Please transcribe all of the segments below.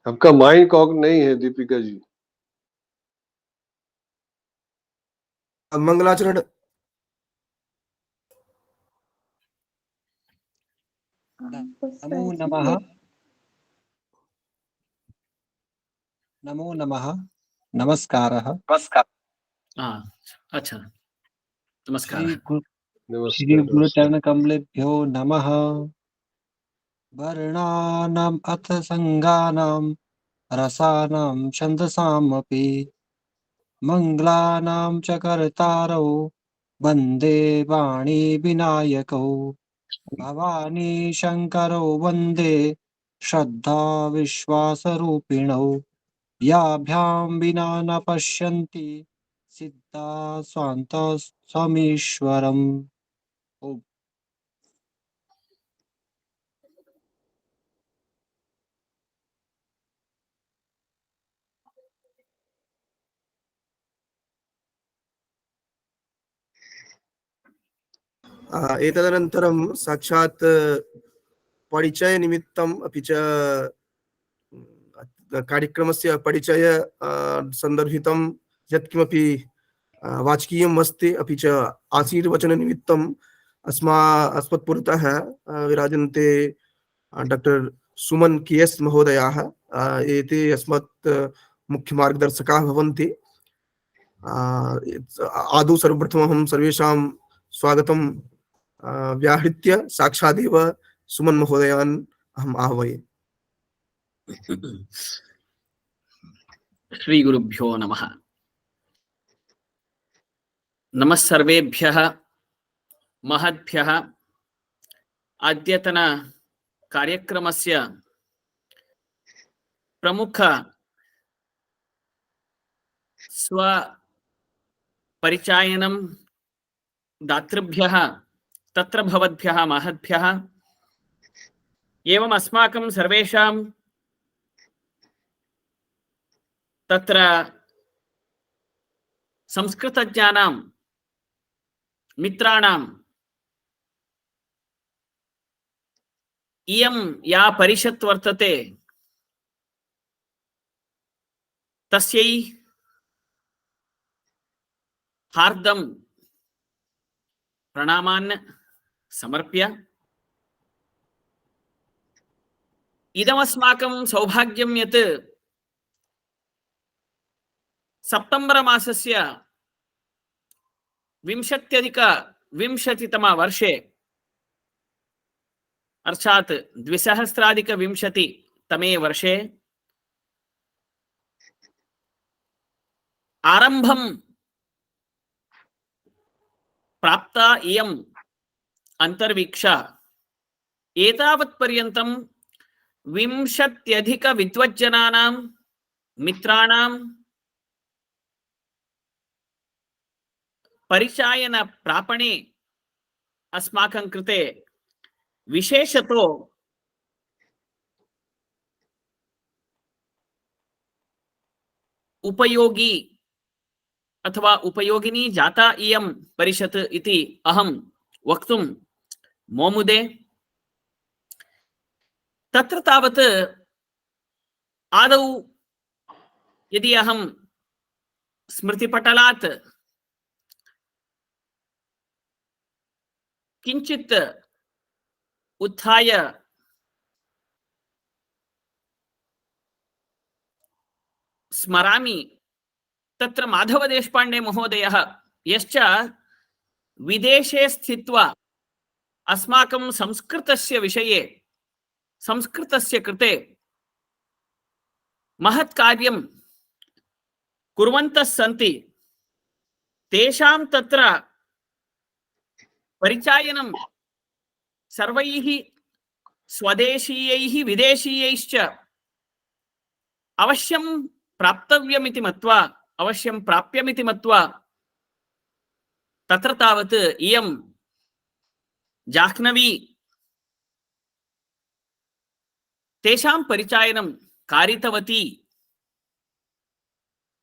आपका mic on नहीं है दीपिका जी। मंगलाचरण। नमो नमः। नमो नमः। नमस्कारः। नमस्कार। अच्छा, नमस्कार। श्री गुरुचरण कमलेभ्यो नमः। वर्णानाम् अथ संज्ञानां रसानां छन्दसामपि मङ्गलानां च कर्तारौ वन्दे वाणी विनायकौ भवानी शङ्करौ वन्दे श्रद्धा विश्वासरूपिणौ याभ्यां विना न पश्यन्ति सिद्धा स्वान्त समीश्वरम्। ओम। एतदनन्तरं साक्षात् परिचय निमित्तम् अपि च कार्यक्रमस्य परिचय सन्दर्भितं यत्किमपि वाचकीयम् अस्ति, अपि च आशीर्वचन निमित्तम् अस्मत्पुरतः विराजन्ते डॉक्टर सुमन केएस महोदयाः। एते अस्मत् मुख्य मार्गदर्शकाः भवन्ति। आदौ सर्वप्रथमं सर्वेषां स्वागतं व्याहृत्य साक्षादेव सुमन महोदयान् अहम् आह्वये। श्री गुरुभ्यो नमः। नमः सर्वेभ्यः महद्भ्यः अद्यतन कार्यक्रमस्य प्रमुख स्व परिचयनं दातृभ्यः तत्र भवद्भ्यः महद्भ्यः एवम् अस्माकं सर्वेषां तत्र संस्कृतज्ञानां मित्राणाम् इयं या परिषत् वर्तते तस्यै हार्दं प्रणामान् समर्प्य इदमस्माकं सौभाग्यं यत् सेप्टेम्बर मासस्य 2020 वर्षे अर्थात 2020 तमे वर्षे आरंभं प्राप्ता इयम् अंतर्वीक्षा एतावत्पर्यन्तं 20 विद्वज्जनानां मित्राणां परिचयन प्रापणे अस्माकं कृते विशेषतो उपयोगी अथवा उपयोगिनी जाता इयं परिषत् इति अहं वक्तुं मोमुदे। तत्र तावत् आदौ यदि अहं स्मृतिपटलात् किंचित् उत्थाय स्मरामि, तत्र माधव देशपांडे महोदयः यश्च विदेशे स्थित्वा अस्माकं संस्कृतस्य विषये संस्कृतस्य कृते महत् कार्यं कुर्वन्तः सन्ति, तेषां तत्र परिचायनं सर्वैः स्वदेशीयैः विदेशीयैश्च अवश्यं प्राप्तव्यमिति मत्वा अवश्यं प्राप्यमिति मत्वा तत्र तावत् इयं जाह्नवी तेषां परिचायनं कारितवती।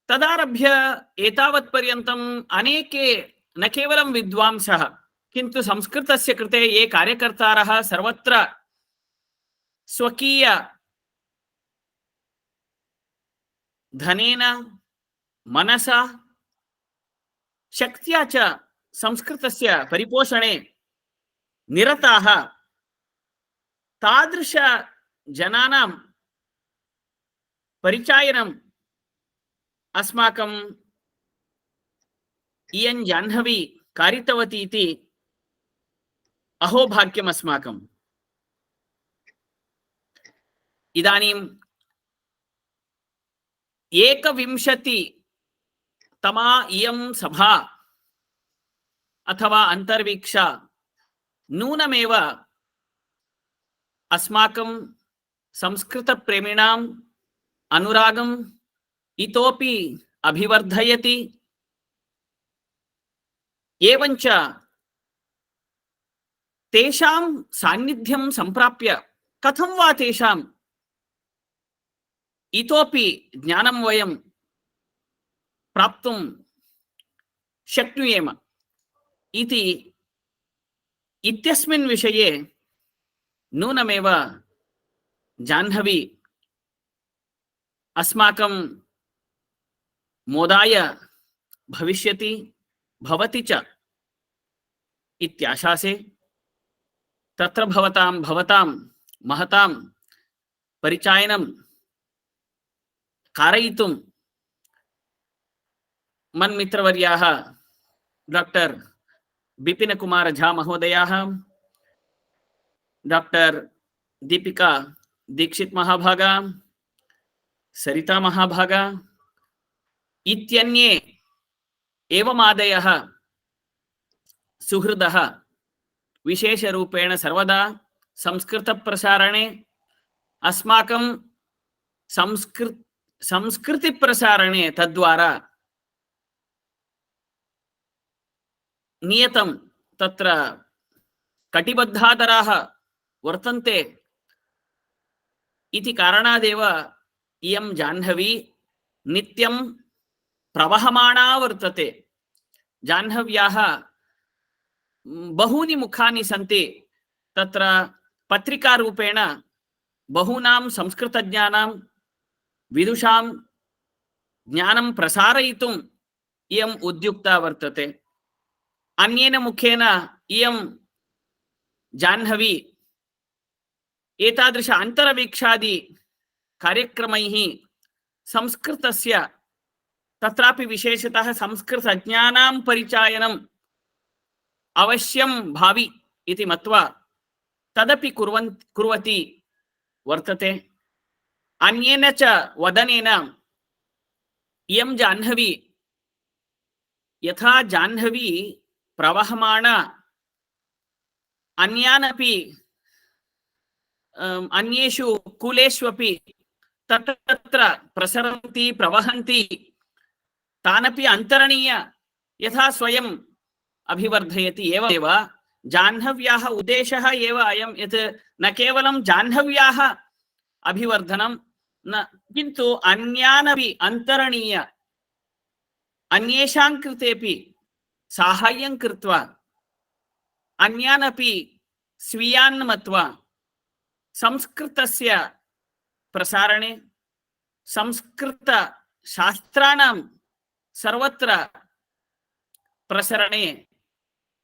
तदारभ्य एतावत्पर्यन्तम् अनेके न केवलं विद्वांसः किन्तु संस्कृतस्य कृते ये कार्यकर्तारः सर्वत्र स्वकीय धनेन मनसा शक्त्या च संस्कृतस्य परिपोषणे निरताः तादृश जनानां परिचायनम् अस्माकं इयं जाह्नवी कारितवती इति अहोभाग्यम् अस्माकम्। इदानीं 21तमा इयं सभा अथवा अंतर्वीक्षा नूनमेव अस्माकं संस्कृतप्रेमिणाम् अनुरागम् इतोपि अभिवर्धयति। एवञ्च तेषां सान्निध्यं सम्प्राप्य कथं वा तेषाम् इतोपि ज्ञानं वयं प्राप्तुं शक्नुयेम इति इत्यस्मिन् विषये नूनमेव जाह्नवी अस्माकं मोदाय भविष्यति भवति च इत्याशासे तत्र भवतां महतां परिचायनं कारयितुं मन्मित्रवर्याः डॉक्टर बिपिन कुमार झा महोदयाः, डॉक्टर दीपिका दीक्षित महाभागा, सरिता महाभागा इत्यन्ये एवमादयः सुहृदः विशेषरूपेण सर्वदा संस्कृतप्रसारणे अस्माकं संस्कृतिप्रसारणे तद्वारा नियतं तत्र कटिबद्धादराः वर्तन्ते इति कारणादेव इयं जाह्नवी नित्यं प्रवहमाना वर्तते। जाह्नव्याः बहूनि मुखानि सन्ति। तत्र पत्रिकारूपेण बहूनां संस्कृतज्ञानां विदुषां ज्ञानं प्रसारयितुम् इयम् उद्युक्ता वर्तते। अन्येन मुखेन इयं जाह्नवी एतादृश अंतरवीक्षादि कार्यक्रमैः संस्कृतस्य तत्रापि विशेषतः संस्कृतज्ञानां परिचायनम् अवश्यं भावि इति मत्वा तदपि कुर्वती वर्तते। अन्येन च वदनेन इयं जाह्नवी यथा जाह्नवी प्रवहमाना अन्यानपि अन्येषु कुलेष्वपि तत्र प्रसरन्ति प्रवहन्ति तानपि अंतरणीय यथा स्वयं अभिवर्धयति एवमेव जाह्नव्याः उद्देशः एव अयं यत् न केवलं जाह्नव्याः अभिवर्धनं न किन्तु अन्यानपि अंतरणीय अन्येषां कृतेपि साहाय्यं कृत्वा अन्यानपि स्वीयान् मत्वा संस्कृतस्य प्रसारणे संस्कृतशास्त्राणां सर्वत्र प्रसरणे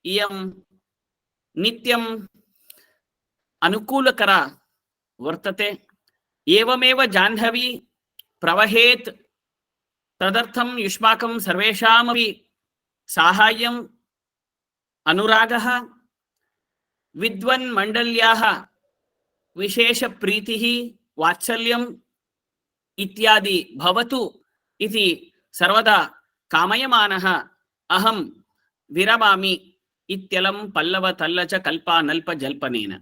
इयं नित्यं अनुकूलकरा वर्तते। एवमेव जाह्नवी प्रवहेत् तदर्थं युष्माकं सर्वेषामपि साहाय्यम् अनुरागः विद्वन्मण्डल्याः विशेष प्रीतिः वात्सल्यम् इत्यादि भवतु इति सर्वदा कामयमानः अहं विरमामि इत्यलं पल्लव तल्लच कल्पानल्प जल्पनेन।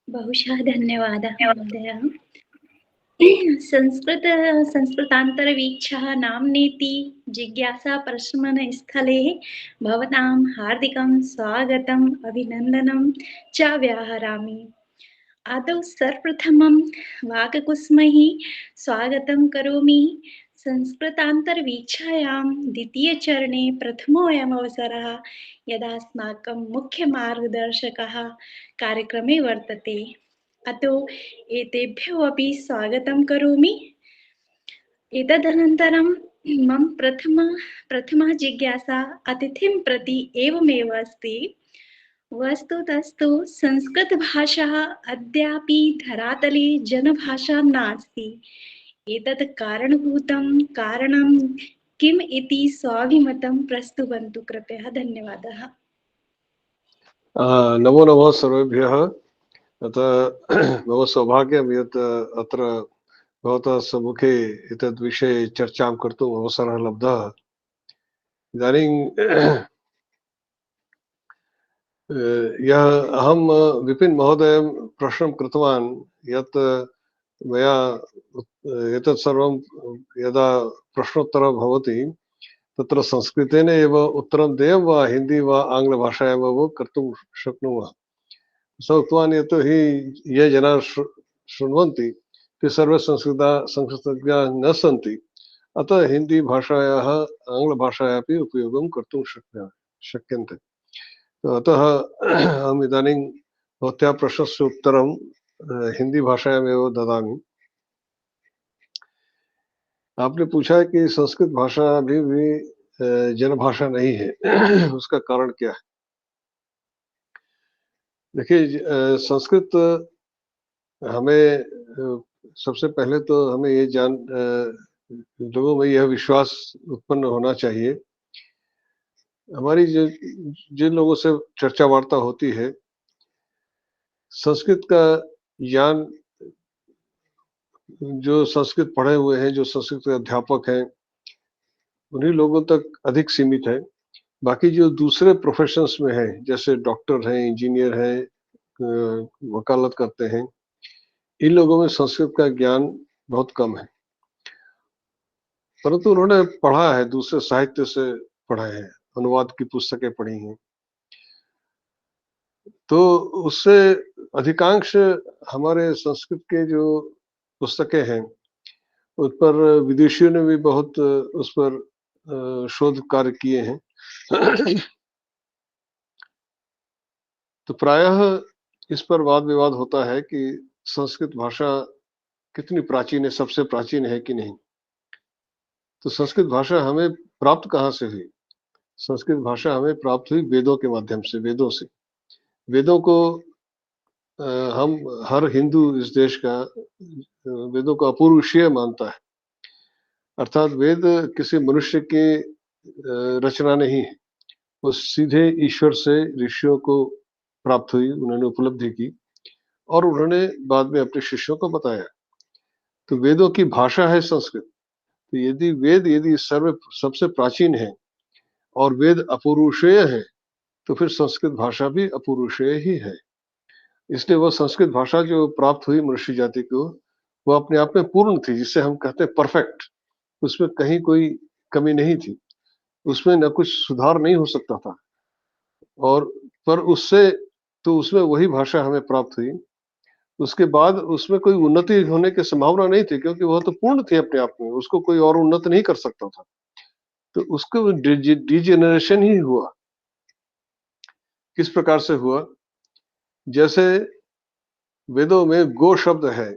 बहुशः धन्यवादः महोदय। संस्कृतान्तरवीक्षः नाम्नेति जिज्ञासा प्रश्नस्थले भवतां हार्दिकं स्वागतम् अभिनन्दनं च व्याहरामि। आदौ सर्वप्रथमं वाक्कुसुमैः स्वागतं करोमि। संस्कृतान्तरवीक्षायां द्वितीयचरणे प्रथमोऽयम् अवसरः यदा अस्माकं मुख्यमार्गदर्शकः कार्यक्रमे वर्तते। अतो एतेभ्यो अपि स्वागतं करोमि। एतदनन्तरं मम प्रथमा जिज्ञासा अतिथिं प्रति एवमेव अस्ति। वस्तुतस्तु संस्कृतभाषा अद्यापि धरातले जनभाषा नास्ति। एतत् कारणभूतं कारणं किम् इति स्वाभिमतं प्रस्तुवन्तु कृपया। धन्यवादः। नमो नमः सर्वेभ्यः। अतः मम सौभाग्यं यत् अत्र भवतः सम्मुखे एतद् विषये चर्चां कर्तुम् अवसरः लब्धः। इदानीं यः अहं विपिन महोदयं प्रश्नं कृतवान् यत् मया एतत् सर्वं यदा प्रश्नोत्तरः भवति तत्र संस्कृतेन एव उत्तरं देयं वा हिन्दी वा आङ्ग्लभाषायां वा कर्तुं शक्नुमः। सः उक्तवान् यतोहि ये जनाः शृण्वन्ति ते सर्वे संस्कृतज्ञाः न सन्ति, अतः हिन्दी भाषायाः आङ्ग्लभाषायाः अपि उपयोगं कर्तुं शक्यन्ते। अतः अहम् इदानीं भवत्याः प्रश्नस्य उत्तरं हिंदी भाषायामेव ददामि। आपने पूछा है कि संस्कृत भाषा अभी भी जनभाषा नहीं है उसका कारण क्या है? देखिए, संस्कृत हमें सबसे पहले तो हमें ये लोगों में यह विश्वास उत्पन्न होना चाहिए। हमारी जिन लोगों से चर्चा वार्ता होती है, संस्कृत का ज्ञान जो संस्कृत पढ़े हुए हैं, जो संस्कृत के अध्यापक हैं, उन्हीं लोगों तक अधिक सीमित है। बाकी जो दूसरे प्रोफेशंस में हैं, जैसे डॉक्टर हैं, इंजीनियर हैं, वकालत करते हैं, इन लोगों में संस्कृत का ज्ञान बहुत कम है, परंतु उन्होंने पढ़ा है, दूसरे साहित्य से पढ़ा है, अनुवाद की पुस्तकें पढ़ी हैं, तो उससे अधिकांश हमारे संस्कृत के जो पुस्तकें हैं उस पर विदेशियों ने भी बहुत उस पर शोध कार्य किए हैं। तो प्रायः इस पर वाद विवाद होता है कि संस्कृत भाषा कितनी प्राचीन है, सबसे प्राचीन है कि नहीं। तो संस्कृत भाषा हमें प्राप्त कहाँ से हुई? संस्कृत भाषा हमें प्राप्त हुई वेदों के माध्यम से, वेदों से। वेदों को हम हर हिंदू इस देश का वेदों का अपूर्व विषय मानता है। अर्थात वेद किसी मनुष्य की रचना नहीं है, वो सीधे ईश्वर से ऋषियों को प्राप्त हुई, उन्होंने उपलब्धि की और उन्होंने बाद में अपने शिष्यों को बताया। तो वेदों की भाषा है संस्कृत। तो यदि वेद सबसे प्राचीन है और वेद अपूर्वशेय है, तो फिर संस्कृत भाषा भी अपूर्वशेय ही है। इसलिए वह संस्कृत भाषा जो प्राप्त हुई मनुष्य जाति को, वो अपने आप में पूर्ण थी, जिसे हम कहते हैं परफेक्ट। उसमें कहीं कोई कमी नहीं थी, उसमें न कुछ सुधार नहीं हो सकता था। और पर उसमें वही भाषा हमें प्राप्त हुई। उसके बाद उसमें कोई उन्नति होने की संभावना नहीं थी, क्योंकि वह तो पूर्ण थी अपने आप में, उसको कोई और उन्नत नहीं कर सकता था। तो उसको डिजेनरेशन ही हुआ। किस प्रकार से हुआ? जैसे वेदों में गो शब्द है,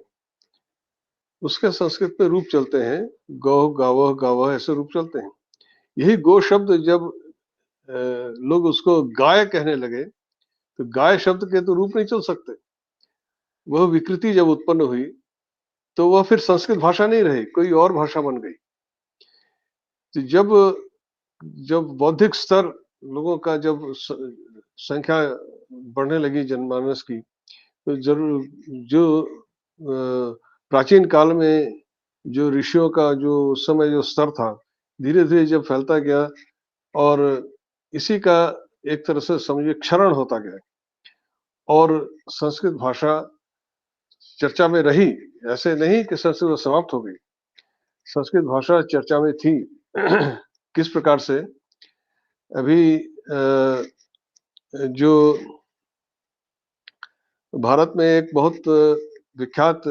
उसके संस्कृत में रूप चलते हैं गौ, गावह, गावह, ऐसे रूप चलते हैं। यही गो शब्द जब लोग उसको गाय कहने लगे, तो गाय शब्द के तो रूप नहीं चल सकते। वह विकृति जब उत्पन्न हुई तो वह फिर संस्कृत भाषा नहीं रही, कोई और भाषा बन गई। तो जब बौद्धिक स्तर लोगों का जब संख्या बढ़ने लगी जनमानस की, तो जरूर जो प्राचीन काल में जो ऋषियों का जो समय जो स्तर था, धीरे धीरे जब फैलता गया और इसी का एक तरह से समझिए क्षरण होता गया और संस्कृत भाषा चर्चा में रही। ऐसे नहीं कि संस्कृत समाप्त हो गई, संस्कृत भाषा चर्चा में थी। किस प्रकार से? अभी जो भारत में एक बहुत विख्यात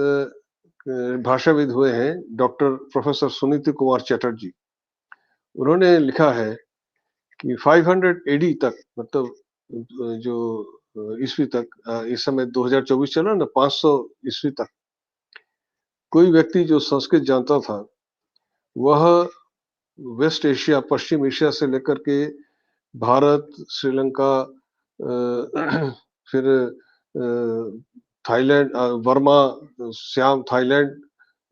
भाषाविद हुए हैं, डॉक्टर प्रोफेसर सुनीति कुमार चटर्जी, उन्होंने लिखा है कि 500 AD तक, मतलब जो ईस्वी तक, इस समय 2024 चल रहा है ना, 500 ईस्वी तक कोई व्यक्ति जो संस्कृत जानता था वह वेस्ट एशिया, पश्चिम एशिया से लेकर के भारत, श्रीलंका, फिर Thailand, Burma, Shyam, Thailand,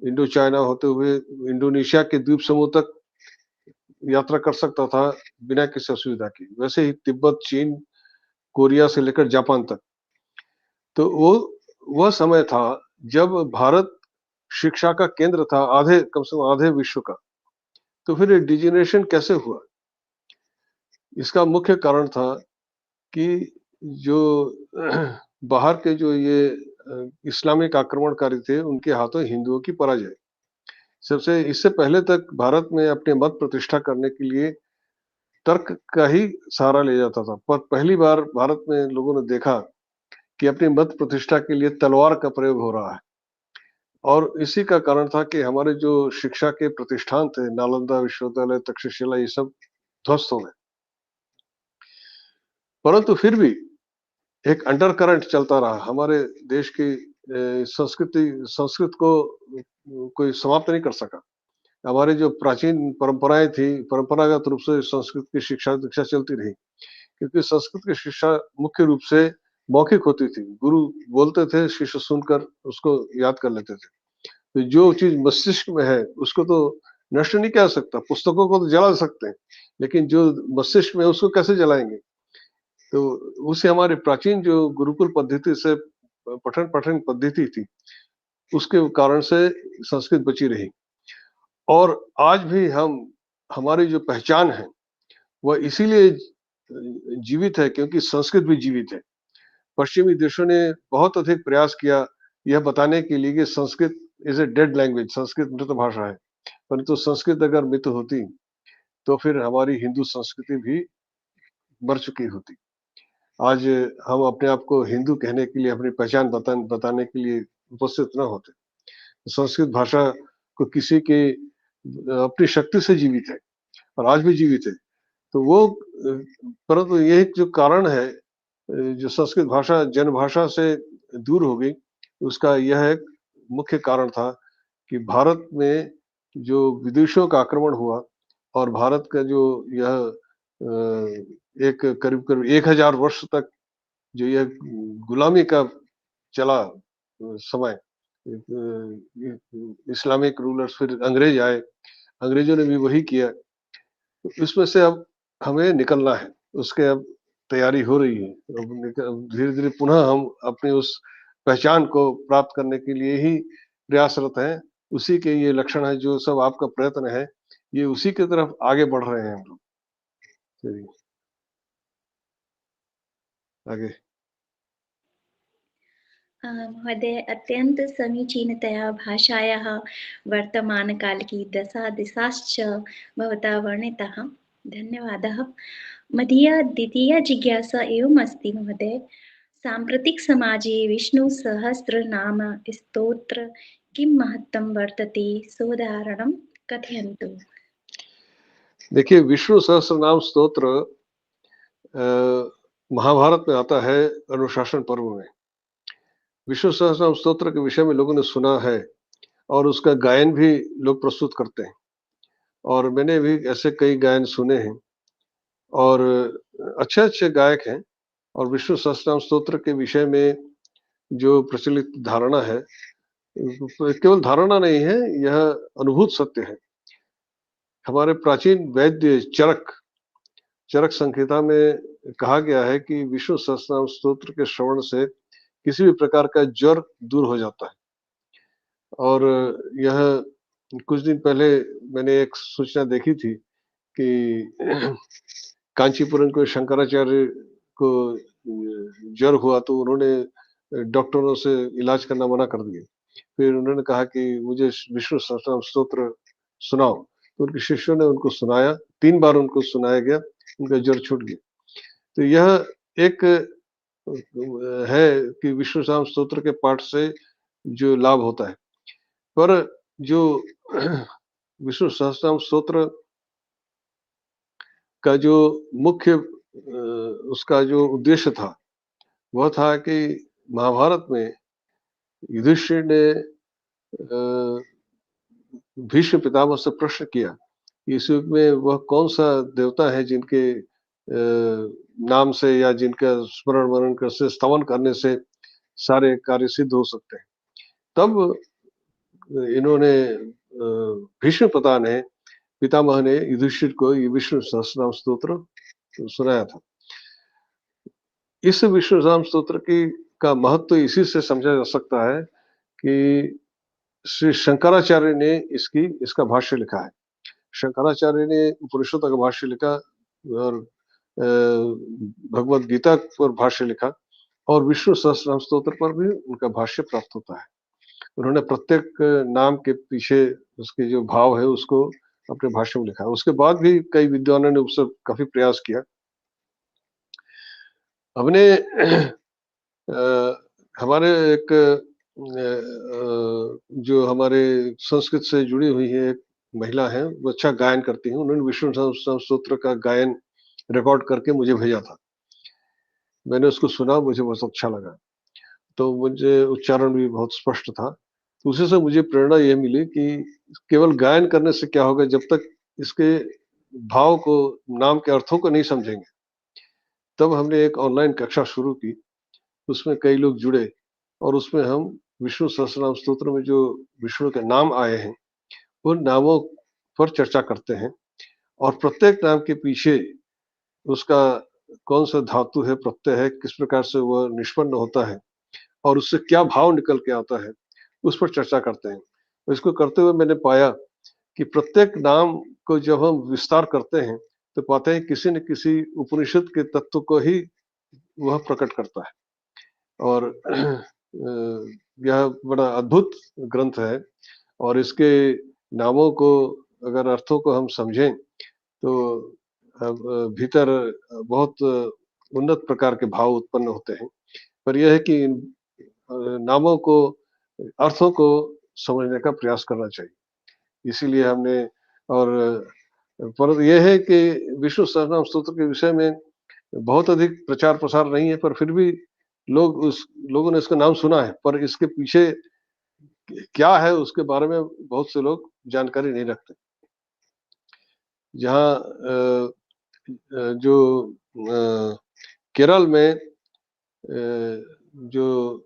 Indo China होते हुए इंडोनेशिया के द्वीप समूह तक यात्रा कर सकता था बिना किसी असुविधा की। वैसे ही तिब्बत, चीन, कोरिया से लेकर जापान तक। तो वह समय था जब भारत शिक्षा का केंद्र था, आधे, कम से कम आधे विश्व का। तो फिर ये डिजेनरेशन कैसे हुआ? इसका मुख्य कारण था कि जो बाहर के जो ये इस्लामिक आक्रमणकारी थे, उनके हाथों हिंदुओं की पराजय। सबसे इससे पहले तक भारत में अपने मत प्रतिष्ठा करने के लिए तर्क का ही सहारा लिया जाता था, पर पहली बार भारत में लोगों ने देखा कि अपनी मत प्रतिष्ठा के लिए तलवार का प्रयोग हो रहा है। और इसी का कारण था कि हमारे जो शिक्षा के प्रतिष्ठान थे, नालंदा विश्वविद्यालय, तक्षशिला, ये सब ध्वस्त हो गए। परंतु फिर भी एक अंडर करंट चलता रहा हमारे देश की संस्कृत को कोई समाप्त नहीं कर सका। हमारी जो प्राचीन परंपराएं थी, परंपरागत रूप से संस्कृत की शिक्षा दीक्षा चलती रही, क्योंकि संस्कृत की शिक्षा मुख्य रूप से मौखिक होती थी। गुरु बोलते थे, शिष्य सुनकर उसको याद कर लेते थे। तो जो चीज मस्तिष्क में है उसको तो नष्ट नहीं किया सकता, पुस्तकों को तो जला सकते हैं, लेकिन जो मस्तिष्क में है उसको कैसे जलाएंगे? तो उसे हमारी प्राचीन जो गुरुकुल पद्धति से पठन पद्धति थी, उसके कारण से संस्कृत बची रही। और आज भी हमारी जो पहचान है वह इसीलिए जीवित है क्योंकि संस्कृत भी जीवित है। पश्चिमी देशों ने बहुत अधिक प्रयास किया यह बताने के लिए कि Sanskrit is a dead language, Sanskrit मृत भाषा है। परंतु संस्कृत अगर मृत होती तो फिर हमारी हिंदू संस्कृति भी मर चुकी होती। आज हम अपने आप को हिंदू कहने के लिए, अपनी पहचान बताने के लिए उपस्थित न होते। संस्कृत भाषा को किसी के अपनी शक्ति से जीवित है और आज भी जीवित है। तो वो परंतु ये एक जो कारण है, जो संस्कृत भाषा जनभाषा से दूर हो गई, उसका यह एक मुख्य कारण था कि भारत में जो विदेशियों का आक्रमण हुआ और भारत का जो यह एक करीब 1000 वर्ष तक जो यह गुलामी का चला समय, इस्लामिक रूलर्स, फिर अंग्रेज आए, अंग्रेजों ने भी वही किया। तो इसमें से अब हमें निकलना है, उसके अब तैयारी हो रही है। अब धीरे-धीरे पुनः हम अपनी उस पहचान को प्राप्त करने के लिए ही प्रयासरत हैं। उसी के ये लक्षण है, जो सब आपका प्रयत्न है, ये उसी की तरफ आगे बढ़ रहे हैं हम लोग। चलिए, आगे। महोदय, अत्यंत समीचीनतया भाषायाः वर्तमानकाल की दशा दिशाश्च भवता वर्णिताः। धन्यवादः। मदीया द्वितीया जिज्ञासा एवम् अस्ति महोदय, साम्प्रतिक समाजे विष्णुसहस्रनाम स्तोत्र किं महत्त्वं वर्तते, सोदाहरणं कथयन्तु। देखिए, विष्णु सहस्रनाम स्तोत्र महाभारत में आता है, अनुशासन पर्व में। विष्णु सहस्रनाम स्तोत्र के विषय में लोगों ने सुना है और उसका गायन भी लोग प्रस्तुत करते हैं, और मैंने भी ऐसे कई गायन सुने हैं और अच्छे-अच्छे गायक हैं। और विष्णु सहस्रनाम स्तोत्र के विषय में जो प्रचलित धारणा है, केवल धारणा नहीं है, यह अनुभूत सत्य है। हमारे प्राचीन वैद्य चरक संहिता में कहा गया है कि विष्णु सहस्रनाम स्तोत्र के श्रवण से किसी भी प्रकार का ज्वर दूर हो जाता है। और यह कुछ दिन पहले मैंने एक सूचना देखी थी कि कांचीपुरम के शंकराचार्य को ज्वर हुआ तो उन्होंने डॉक्टरों से इलाज करना मना कर दिया। फिर उन्होंने कहा कि मुझे विष्णु सहस्रनाम स्तोत्र सुनाओ, तो उनके शिष्यों ने उनको सुनाया, 3 बार उनको सुनाया गया, उनका ज्वर छूट गया। तो यह एक है कि विष्णु सहस्रनाम स्तोत्र के पाठ से जो लाभ होता है। पर जो विष्णु सहस्रनाम स्तोत्र का जो मुख्य उसका जो उद्देश्य था, वह था कि महाभारत में युधिष्ठिर ने भीष्म पितामह से प्रश्न किया कि इस युग में वह कौन सा देवता है जिनके नाम से या जिनका स्मरण वरण कर से स्तवन करने से सारे कार्य सिद्ध हो सकते हैं। तब इन्होंने भीष्म पितामह ने युधिष्ठिर को ये विष्णु सहस्रनाम स्तोत्र सुनाया था। इस विष्णु सहस्रनाम स्तोत्र की का महत्व इसी से समझा जा सकता है कि श्री शंकराचार्य ने इसका भाष्य लिखा है। शंकराचार्य ने उपनिषदों का भाष्य लिखा और भगवद गीता पर भाष्य लिखा और विष्णु सहस्रनाम स्तोत्र पर भी उनका भाष्य प्राप्त होता है। उन्होंने प्रत्येक नाम के पीछे उसके जो भाव है उसको अपने भाष्य में लिखा है। उसके बाद भी कई विद्वानों ने उससे काफी प्रयास किया। हमने हमारे एक जो हमारे संस्कृत से जुड़ी हुई है एक महिला है, वो अच्छा गायन करती हैं। उन्होंने विष्णु सहस्रनाम स्तोत्र का गायन रिकॉर्ड करके मुझे भेजा था। मैंने उसको सुना, मुझे बहुत अच्छा लगा। तो मुझे उच्चारण भी बहुत स्पष्ट था। तो उसी से मुझे प्रेरणा ये मिली कि केवल गायन करने से क्या होगा, जब तक इसके भाव को, नाम के अर्थों को नहीं समझेंगे। तब हमने एक ऑनलाइन कक्षा शुरू की, उसमें कई लोग जुड़े और उसमें हम विष्णु सहस्रनाम स्तोत्र में जो विष्णु के नाम आए हैं, उन नामों पर चर्चा करते हैं और प्रत्येक नाम के पीछे उसका कौन सा धातु है, प्रत्यय है, किस प्रकार से वह निष्पन्न होता है और उससे क्या भाव निकल के आता है, उस पर चर्चा करते हैं। तो इसको करते हुए मैंने पाया कि प्रत्येक नाम को जब हम विस्तार करते हैं तो पाते हैं किसी न किसी उपनिषद के तत्व को ही वह प्रकट करता है। और यह बड़ा अद्भुत ग्रंथ है और इसके नामों को, अगर अर्थों को हम समझें तो भीतर बहुत उन्नत प्रकार के भाव उत्पन्न होते हैं। पर यह है कि इन नामों को, अर्थों को समझने का प्रयास करना चाहिए। इसीलिए हमने, और पर यह है कि विष्णु सहस्रनाम स्तोत्र के विषय में बहुत अधिक प्रचार प्रसार नहीं है, पर फिर भी लोगों ने इसका नाम सुना है, पर इसके पीछे क्या है उसके बारे में बहुत से लोग जानकारी नहीं रखते। जहाँ जो केरल में जो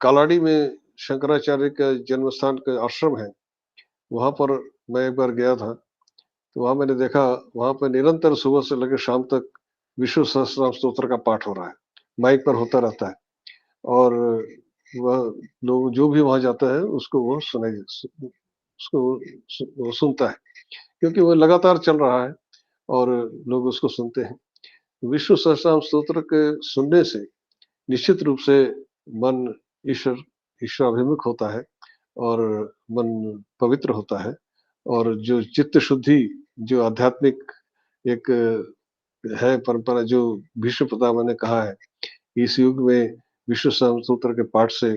कालाडी में शंकराचार्य का जन्म स्थान का आश्रम है, वहाँ पर मैं एक बार गया था। तो वहाँ मैंने देखा, वहाँ पे निरंतर सुबह से लेकर शाम तक विष्णु सहस्रनाम स्तोत्र का पाठ हो रहा है, माइक पर होता रहता है और वह लोग जो भी वहाँ जाता है उसको वो वो सुनता है, क्योंकि वो लगातार चल रहा है और लोग उसको सुनते हैं। विष्णु सहस्रनाम स्तोत्र के सुनने से निश्चित रूप से मन ईश्वराभिमुख होता है और मन पवित्र होता है और जो चित्त शुद्धि, जो आध्यात्मिक एक है परंपरा, जो भीष्म पितामह ने कहा है, इस युग में विष्णु सहस्रनाम स्तोत्र के पाठ से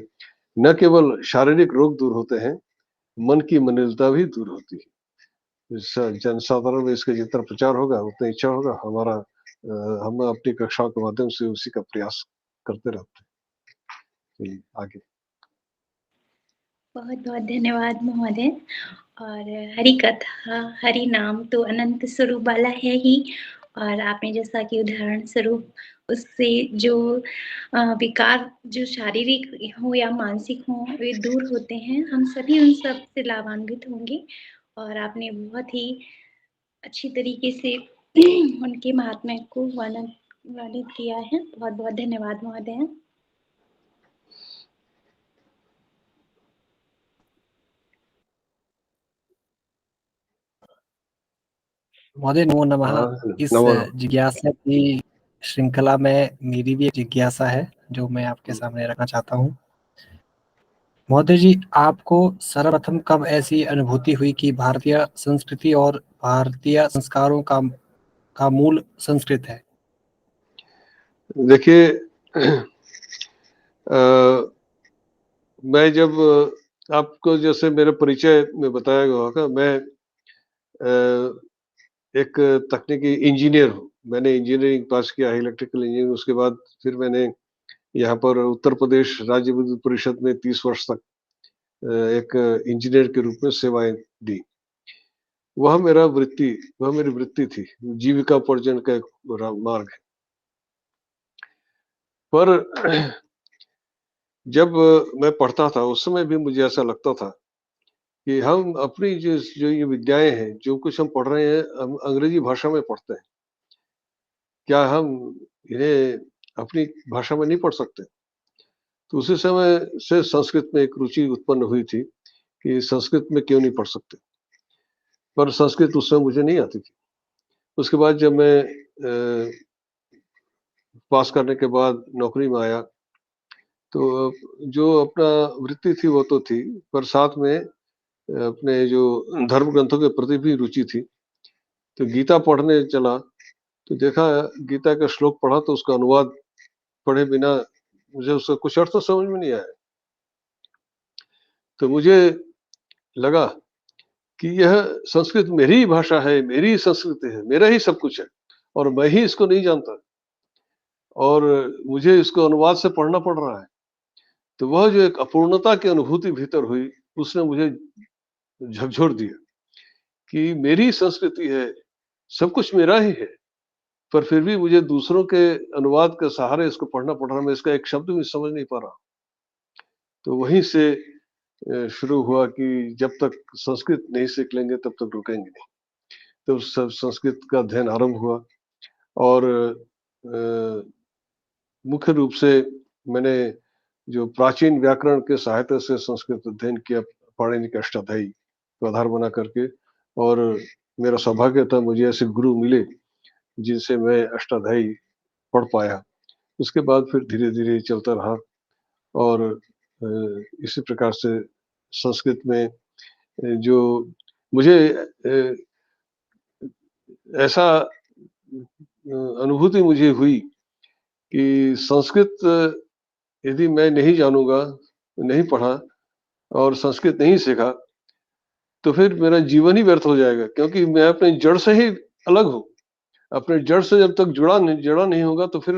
न केवल शारीरिक रोग दूर होते हैं, मन की मलिनता भी दूर होती है। जनसाधारण में इसका जितना प्रचार होगा उतना अच्छा होगा। हम अपनी कक्षाओं के माध्यम से उसी का प्रयास करते रहते हैं। चलिए आगे। बहुत बहुत धन्यवाद महोदय। और हरि कथा, हरि नाम तो अनंत स्वरूप वाला है ही, और आपने जैसा कि उदाहरण स्वरूप उससे जो विकार, जो शारीरिक हो या मानसिक हो, वे दूर होते हैं। हम सभी उन सब से लाभान्वित होंगे और आपने बहुत ही अच्छी तरीके से उनके महात्म्य को वर्णित किया है। बहुत बहुत धन्यवाद महोदय। महोदय नमो नमः। हाँ, इस नमो नमः। जिज्ञासा की श्रृंखला में मेरी भी एक जिज्ञासा है जो मैं आपके सामने रखना चाहता हूँ। महोदय जी, आपको सर्वप्रथम कब ऐसी अनुभूति हुई कि भारतीय संस्कृति और भारतीय संस्कारों का मूल संस्कृत है? देखिए, मैं जब आपको जैसे मेरे परिचय में बताया गया होगा, मैं एक तकनीकी इंजीनियर हूँ। मैंने इंजीनियरिंग पास किया है, इलेक्ट्रिकल इंजीनियरिंग। उसके बाद फिर मैंने यहाँ पर उत्तर प्रदेश राज्य विद्युत परिषद में 30 वर्ष तक एक इंजीनियर के रूप में सेवाएं दी। वह मेरी वृत्ति थी, जीविकोपार्जन का एक मार्ग है। पर जब मैं पढ़ता था उस समय भी मुझे ऐसा लगता था कि हम अपनी जो ये विद्याएं हैं, जो कुछ हम पढ़ रहे हैं, हम अंग्रेजी भाषा में पढ़ते हैं। क्या हम इन्हें अपनी भाषा में नहीं पढ़ सकते? तो उसी समय से संस्कृत में एक रुचि उत्पन्न हुई थी कि संस्कृत में क्यों नहीं पढ़ सकते? पर संस्कृत उस समय मुझे नहीं आती थी। उसके बाद जब मैं पास करने के बाद नौकरी में आया, तो जो अपना वृत्ति थी वो तो थी, पर साथ में अपने जो धर्म ग्रंथों के प्रति भी रुचि थी। तो गीता पढ़ने चला, तो देखा गीता का श्लोक पढ़ा तो उसका अनुवाद पढ़े बिना मुझे उसका कुछ अर्थ तो समझ में नहीं आया। तो मुझे लगा कि यह संस्कृत मेरी ही भाषा है, मेरी ही संस्कृति है, मेरा ही सब कुछ है और मैं ही इसको नहीं जानता और मुझे इसको अनुवाद से पढ़ना पड़ रहा है। तो वह जो एक अपूर्णता की अनुभूति भीतर हुई, उसने मुझे झकझोर दिया कि मेरी संस्कृति है, सब कुछ मेरा ही है, पर फिर भी मुझे दूसरों के अनुवाद के सहारे इसको पढ़ना पड़ रहा है, मैं इसका एक शब्द भी समझ नहीं पा रहा। तो वहीं से शुरू हुआ कि जब तक संस्कृत नहीं सीख लेंगे तब तक रुकेंगे नहीं। तो संस्कृत का अध्ययन आरंभ हुआ और मुख्य रूप से मैंने जो प्राचीन व्याकरण के सहायता से संस्कृत अध्ययन किया, पाणिनि के अष्टाध्यायी को आधार बना करके, और मेरा सौभाग्य था मुझे ऐसे गुरु मिले जिनसे मैं अष्टाध्यायी पढ़ पाया। उसके बाद फिर धीरे-धीरे चलता रहा और इसी प्रकार से संस्कृत में जो मुझे ऐसा अनुभूति मुझे हुई कि संस्कृत यदि मैं नहीं जानूँगा, नहीं पढ़ा और संस्कृत नहीं सीखा, तो फिर मेरा जीवन ही व्यर्थ हो जाएगा, क्योंकि मैं अपनी जड़ से ही अलग हूँ। अपने जड़ से जब तक जुड़ा नहीं होगा तो फिर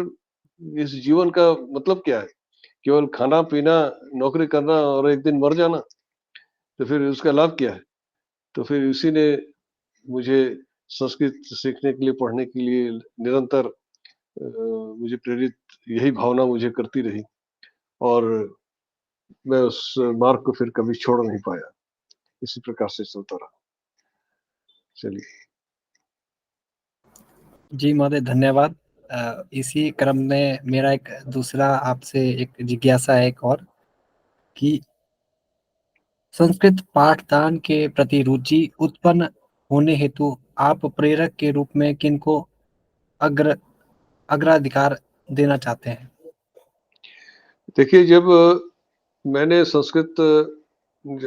इस जीवन का मतलब क्या है? केवल खाना-पीना, नौकरी करना और एक दिन मर जाना, तो फिर उसका लाभ क्या है? तो फिर इसी ने मुझे संस्कृत सीखने के लिए, पढ़ने के लिए निरंतर मुझे प्रेरित, यही भावना मुझे करती रही और मैं उस मार्ग को फिर कभी छोड़ नहीं पाया। इसी प्रकार से चलता रहा। चलिए। जी महोदय, धन्यवाद। इसी क्रम में मेरा एक दूसरा आपसे एक जिज्ञासा है एक और, कि संस्कृत पाठदान के प्रति रुचि उत्पन्न होने हेतु आप प्रेरक के रूप में किनको अग्राधिकार देना चाहते हैं? देखिए, जब मैंने संस्कृत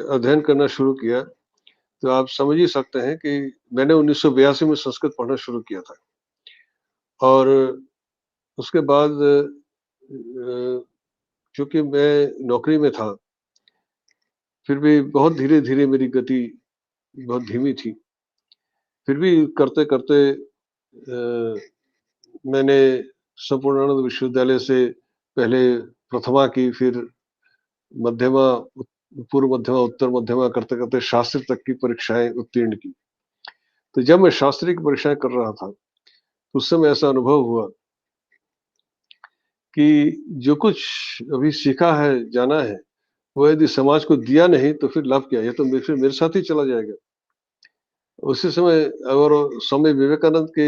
अध्ययन करना शुरू किया, तो आप समझ ही सकते हैं कि मैंने 1982 में संस्कृत पढ़ना शुरू किया था और उसके बाद चूँकि मैं नौकरी में था, फिर भी बहुत धीरे-धीरे मेरी गति बहुत धीमी थी। फिर भी करते-करते मैंने संपूर्णानंद विश्वविद्यालय से पहले प्रथमा की, फिर मध्यमा, पूर्व मध्यमा, उत्तर मध्यमा करते-करते शास्त्री तक की परीक्षाएँ उत्तीर्ण की। तो जब मैं शास्त्री की परीक्षाएँ कर रहा था, उस समय ऐसा अनुभव हुआ कि जो कुछ अभी सीखा है, जाना है, वो यदि समाज को दिया नहीं तो फिर लाभ क्या है? ये तो फिर मेरे साथ ही चला जाएगा। उसी समय और स्वामी विवेकानंद के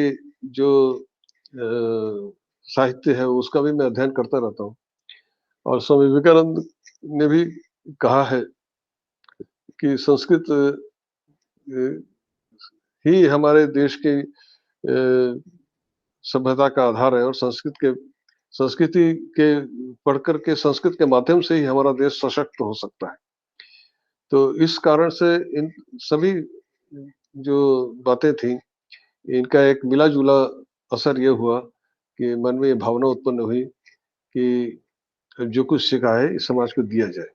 जो साहित्य है उसका भी मैं अध्ययन करता रहता हूँ और स्वामी विवेकानंद ने भी कहा है कि संस्कृत ही हमारे देश की सभ्यता का आधार है और संस्कृति के पढ़ कर के, संस्कृत के माध्यम से ही हमारा देश सशक्त हो सकता है। तो इस कारण से इन सभी जो बातें थी, इनका एक मिला-जुला असर ये हुआ कि मन में ये भावना उत्पन्न हुई कि जो कुछ सीखा है इस समाज को दिया जाए।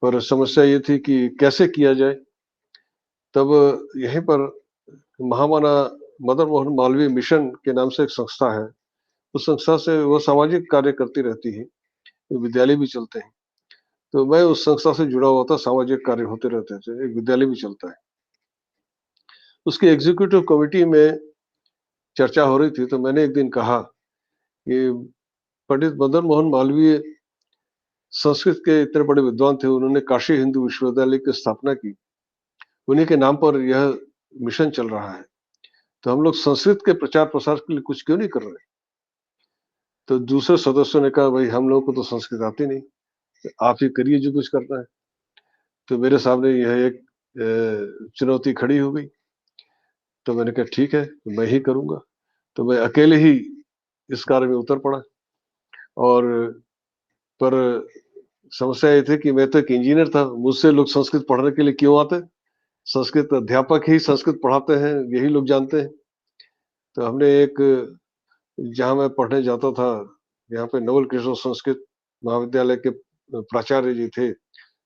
पर समस्या ये थी कि कैसे किया जाए? तब यहीं पर महामना मदन मोहन मालवीय मिशन के नाम से एक संस्था है। उस संस्था से वो सामाजिक कार्य करती रहती है। विद्यालय भी चलते हैं। तो मैं उस संस्था से जुड़ा हुआ था, सामाजिक कार्य होते रहते थे, एक विद्यालय भी चलता है। उसकी एग्जीक्यूटिव कमिटी में चर्चा हो रही थी, तो मैंने एक दिन कहा कि पंडित मदन मोहन मालवीय संस्कृत के इतने बड़े विद्वान थे, उन्होंने काशी हिंदू विश्वविद्यालय की स्थापना की, उन्हीं के नाम पर यह मिशन चल रहा है, तो हम लोग संस्कृत के प्रचार प्रसार के लिए कुछ क्यों नहीं कर रहे? तो दूसरे सदस्यों ने कहा, भाई हम लोगों को तो संस्कृत आती नहीं, आप ही करिए जो कुछ करना है। तो मेरे सामने यह एक चुनौती खड़ी हो गई। तो मैंने कहा ठीक है, मैं ही करूंगा। तो मैं अकेले ही इस कार्य में उतर पड़ा। और पर समस्या ये थी कि मैं तो एक इंजीनियर था, मुझसे लोग संस्कृत पढ़ने के लिए क्यों आते? संस्कृत अध्यापक ही संस्कृत पढ़ाते हैं, यही लोग जानते हैं। तो हमने एक, जहाँ मैं पढ़ने जाता था, यहाँ पे नवल किशोर संस्कृत महाविद्यालय के प्राचार्य जी थे,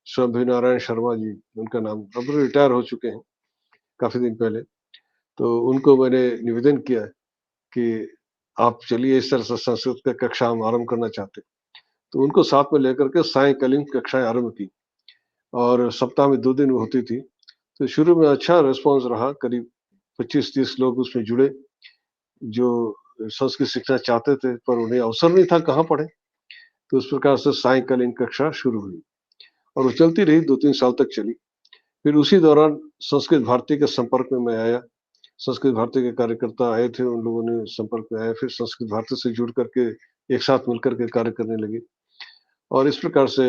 शंभु नारायण शर्मा जी उनका नाम, अब रिटायर हो चुके हैं काफी दिन पहले। तो उनको मैंने निवेदन किया कि आप चलिए, इस तरह से संस्कृत का कक्षा हम आरंभ करना चाहते। तो उनको साथ में लेकर के सायंकालीन कक्षाएं आरंभ की और सप्ताह में 2 दिन होती थी। तो शुरू में अच्छा रिस्पांस रहा, करीब 25-30 लोग उसमें जुड़े जो संस्कृत सीखना चाहते थे, पर उन्हें अवसर नहीं था, कहाँ पढ़े। तो उस प्रकार से सायंकालीन कक्षा शुरू हुई और वो चलती रही, 2-3 साल तक चली। फिर उसी दौरान संस्कृत भारती के संपर्क में मैं आया। संस्कृत भारती के कार्यकर्ता आए थे, उन लोगों ने संपर्क में आया, फिर संस्कृत भारती से जुड़ करके एक साथ मिलकर के कार्य करने लगे और इस प्रकार से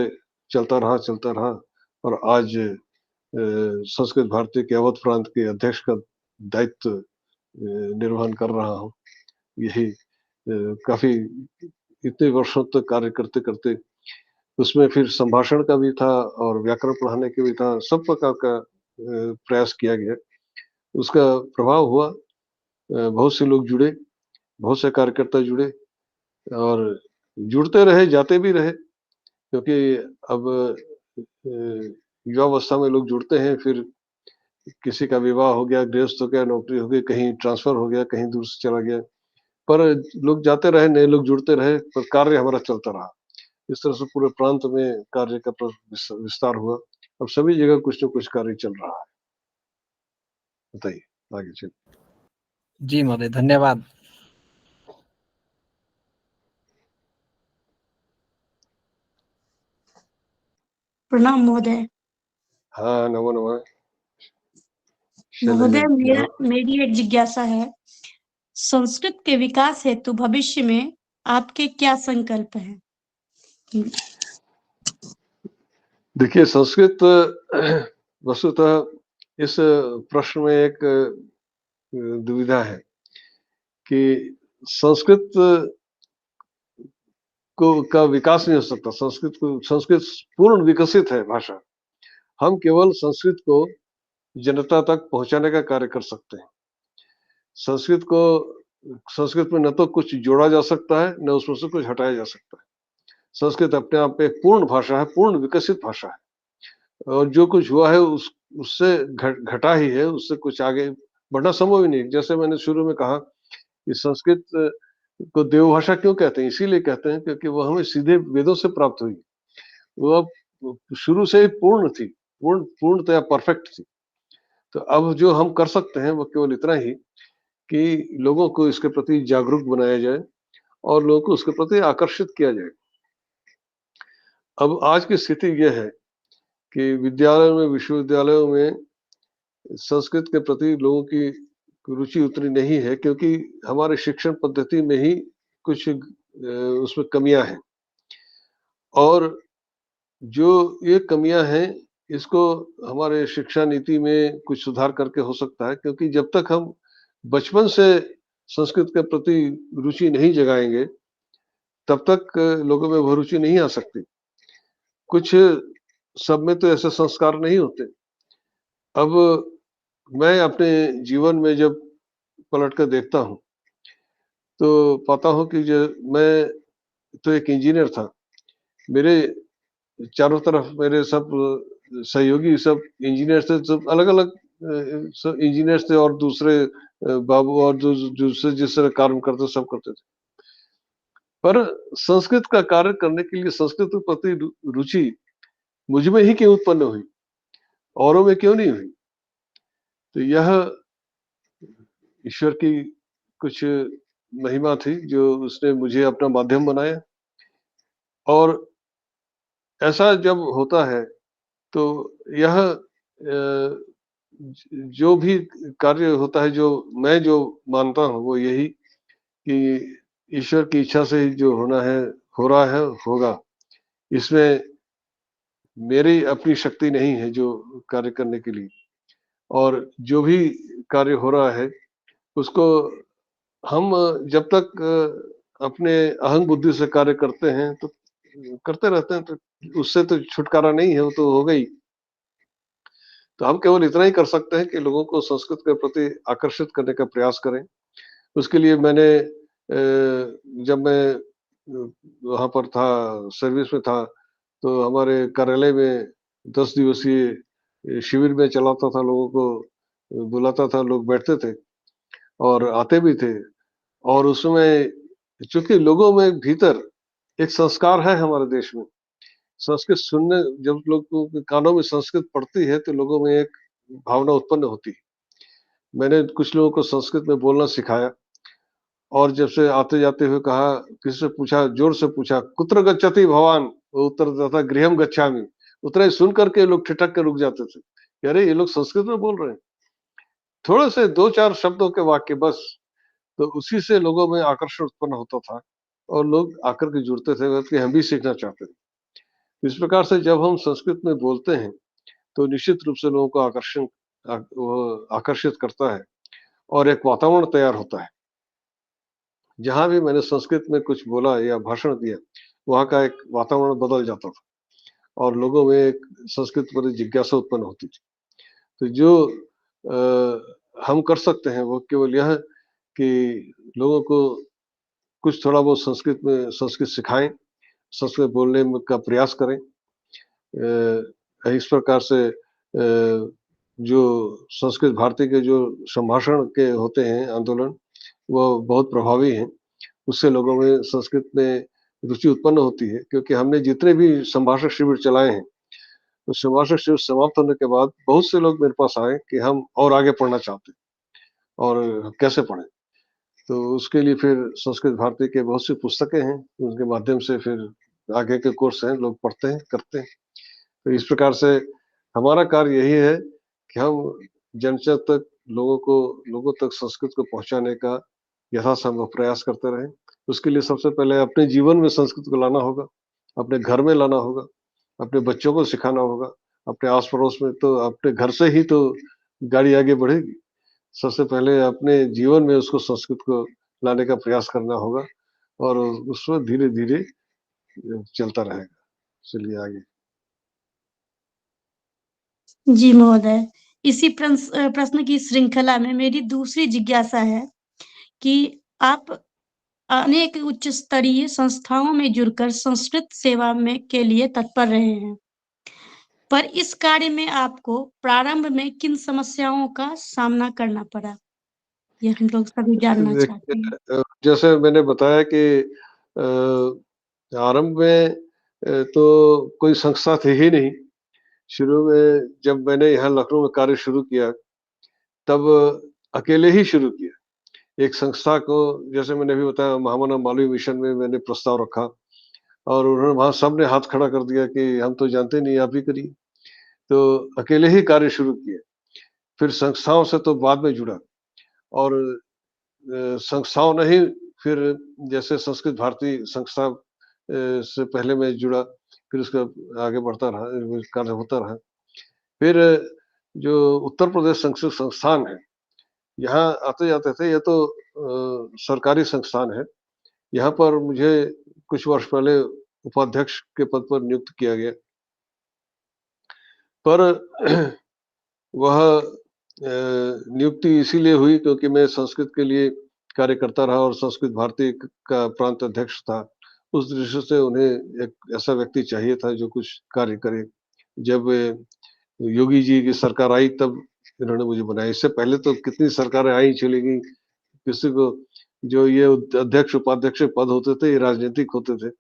चलता रहा और आज संस्कृत भारती के अवध प्रांत के अध्यक्ष का दायित्व निर्वहन कर रहा हूँ। यही काफी इतने वर्षों तक कार्य करते करते उसमें फिर संभाषण का भी था और व्याकरण पढ़ाने के भी था, सब प्रकार का प्रयास किया गया। उसका प्रभाव हुआ, बहुत से लोग जुड़े, बहुत से कार्यकर्ता जुड़े और जुड़ते रहे, जाते भी रहे, क्योंकि अब युवावस्था में लोग जुड़ते हैं, फिर किसी का विवाह हो गया, गृहस्थ हो गया, नौकरी हो गई, कहीं ट्रांसफर हो गया, कहीं दूर से चला गया, पर लोग जाते रहे, नए लोग जुड़ते रहे, पर कार्य हमारा चलता रहा। इस तरह से पूरे प्रांत में कार्य का विस्तार हुआ। अब सभी जगह कुछ न कुछ कार्य चल रहा है। बताइए आगे चलिए। जी महोदय, धन्यवाद। प्रणाम महोदय। हाँ, नमो नमः। महोदय, मेरी एक जिज्ञासा है, संस्कृत के विकास हेतु भविष्य में आपके क्या संकल्प हैं? देखिए, संस्कृत वस्तुतः इस प्रश्न में एक दुविधा है कि संस्कृत का विकास नहीं हो सकता। संस्कृत पूर्ण विकसित है भाषा। हम केवल संस्कृत को जनता तक पहुंचाने का कार्य कर सकते हैं। संस्कृत में न तो कुछ जोड़ा जा सकता है, न उसमें से कुछ हटाया जा सकता है। संस्कृत अपने आप में एक पूर्ण भाषा है, पूर्ण विकसित भाषा है और जो कुछ हुआ है उससे घटा ही है, उससे कुछ आगे बढ़ना संभव ही नहीं। जैसे मैंने शुरू में कहा कि संस्कृत को देवभाषा क्यों कहते हैं? इसीलिए कहते हैं क्योंकि वो हमें सीधे वेदों से प्राप्त हुई। वो अब शुरू से ही पूर्ण थी, पूर्णतया परफेक्ट थी। तो अब जो हम कर सकते हैं वो केवल इतना ही कि लोगों को इसके प्रति जागरूक बनाया जाए और लोगों को उसके प्रति आकर्षित किया जाए। अब आज की स्थिति यह है कि विद्यालयों में, विश्वविद्यालयों में संस्कृत के प्रति लोगों की रुचि उतनी नहीं है, क्योंकि हमारे शिक्षण पद्धति में ही कुछ उसमें कमियां हैं और जो ये कमियां हैं इसको हमारे शिक्षा नीति में कुछ सुधार करके हो सकता है, क्योंकि जब तक हम बचपन से संस्कृत के प्रति रुचि नहीं जगाएंगे तब तक लोगों में वो रुचि नहीं आ सकती। कुछ सब में तो ऐसे संस्कार नहीं होते। अब मैं अपने जीवन में जब पलट कर देखता हूँ तो पाता हूँ कि जो मैं तो एक इंजीनियर था, मेरे चारों तरफ मेरे सब सहयोगी सब इंजीनियर थे, सब अलग-अलग सब इंजीनियर्स थे और दूसरे बाबू और जो दूसरे जिस तरह काम करते सब करते थे। पर संस्कृत का कार्य करने के लिए संस्कृत के प्रति रुचि मुझ में ही क्यों उत्पन्न हुई, औरों में क्यों नहीं हुई? तो यह ईश्वर की कुछ महिमा थी जो उसने मुझे अपना माध्यम बनाया। और ऐसा जब होता है तो यह जो भी कार्य होता है, जो मानता हूँ वो यही कि ईश्वर की इच्छा से ही जो होना है हो रहा है, होगा। इसमें मेरी अपनी शक्ति नहीं है जो कार्य करने के लिए। और जो भी कार्य हो रहा है उसको हम जब तक अपने अहंग बुद्धि से कार्य करते हैं तो करते रहते हैं, तो उससे तो छुटकारा नहीं है, वो तो हो गई। तो हम केवल इतना ही कर सकते हैं कि लोगों को संस्कृत के प्रति आकर्षित करने का प्रयास करें। उसके लिए मैंने जब मैं वहाँ पर था, सर्विस में था, तो हमारे कार्यालय में 10 दिवसीय शिविर में चलाता था, लोगों को बुलाता था, लोग बैठते थे और आते भी थे। और उसमें चूँकि लोगों में भीतर एक संस्कार है हमारे देश में, संस्कृत सुनने जब लोगों के कानों में संस्कृत पड़ती है तो लोगों में एक भावना उत्पन्न होती है। मैंने कुछ लोगों को संस्कृत में बोलना सिखाया और जब से आते-जाते हुए कहा, किसी से पूछा, जोर से पूछा, "कुत्र गच्छति भवान?" वो उत्तर देता था, "गृहम् गच्छामि।" उतना ही सुन कर के लोग ठिठक के रुक जाते थे कि अरे! ये लोग संस्कृत में बोल रहे हैं। थोड़े से 2-4 शब्दों के वाक्य बस, तो उसी से लोगों में आकर्षण उत्पन्न होता था और लोग आकर के जुड़ते थे, बोलते हम भी सीखना चाहते थे। इस प्रकार से जब हम संस्कृत में बोलते हैं, तो निश्चित रूप से लोगों को वो आकर्षित करता है और एक वातावरण तैयार होता है। जहाँ भी मैंने संस्कृत में कुछ बोला या भाषण दिया, वहाँ का एक वातावरण बदल जाता था और लोगों में एक संस्कृत पर जिज्ञासा उत्पन्न होती थी। तो जो हम कर सकते हैं वो केवल यह कि लोगों को कुछ थोड़ा बहुत संस्कृत सिखाएँ, संस्कृत बोलने में का प्रयास करें। इस प्रकार से जो संस्कृत भारती के जो संभाषण के होते हैं आंदोलन, वो बहुत प्रभावी हैं। उससे लोगों में संस्कृत में रुचि उत्पन्न होती है, क्योंकि हमने जितने भी संभाषण शिविर चलाए हैं, तो संभाषण शिविर समाप्त होने के बाद बहुत से लोग मेरे पास आए कि हम और आगे पढ़ना चाहते हैं और कैसे पढ़ें? तो उसके लिए फिर संस्कृत भारती के बहुत सी पुस्तकें हैं, उनके माध्यम से फिर आगे के कोर्स हैं, लोग पढ़ते हैं, करते हैं। तो इस प्रकार से हमारा कार्य यही है कि हम जन-जन तक लोगों तक संस्कृत को पहुँचाने का यथासंभव प्रयास करते रहें। उसके लिए सबसे पहले अपने जीवन में संस्कृत को लाना होगा, अपने घर में लाना होगा, अपने बच्चों को सिखाना होगा, अपने आस-पड़ोस में, तो अपने घर से ही तो गाड़ी आगे बढ़ेगी। सबसे पहले अपने जीवन में उसको संस्कृत को लाने का प्रयास करना होगा और उसमें धीरे-धीरे चलता रहेगा। चलिए आगे। जी महोदय, इसी प्रश्न की श्रृंखला में मेरी दूसरी जिज्ञासा है कि आप अनेक उच्च स्तरीय संस्थाओं में जुड़कर संस्कृत सेवा में के लिए तत्पर रहे हैं। पर इस कार्य में आपको प्रारंभ में किन समस्याओं का सामना करना पड़ा? ये हम लोग सभी जानना चाहते हैं। देखिए, जैसे मैंने बताया कि आरंभ में तो कोई संस्था थी ही नहीं। शुरू में जब मैंने यहाँ लखनऊ में कार्य शुरू किया, तब अकेले ही शुरू किया। एक संस्था को, जैसे मैंने अभी बताया, महामना मालवीय मिशन में मैंने प्रस्ताव रखा और उन्होंने वहाँ सबने हाथ खड़ा कर दिया कि हम तो जानते नहीं, आप ही करिए। तो अकेले ही कार्य शुरू किए। फिर संस्थाओं से तो बाद में जुड़ा और संस्थाओं ने ही फिर, जैसे संस्कृत भारती संस्था से पहले मैं जुड़ा, फिर उसका आगे बढ़ता रहा, कार्य होता रहा। फिर जो उत्तर प्रदेश संस्कृत संस्थान है, यहाँ आते-जाते थे, ये तो सरकारी संस्थान है। यहाँ पर मुझे कुछ वर्ष पहले उपाध्यक्ष के पद पर नियुक्त किया गया। पर वह नियुक्ति इसीलिए हुई क्योंकि मैं संस्कृत के लिए कार्य करता रहा और संस्कृत भारती का प्रांत अध्यक्ष था। उस दृष्टि से उन्हें एक ऐसा व्यक्ति चाहिए था जो कुछ कार्य करे। जब योगी जी की सरकार आई तब इन्होंने मुझे बनाया। इससे पहले तो कितनी सरकारें आई चली गई, किसी को जो ये अध्यक्ष उपाध्यक्ष पद होते थे ये राजनीतिक होते थे,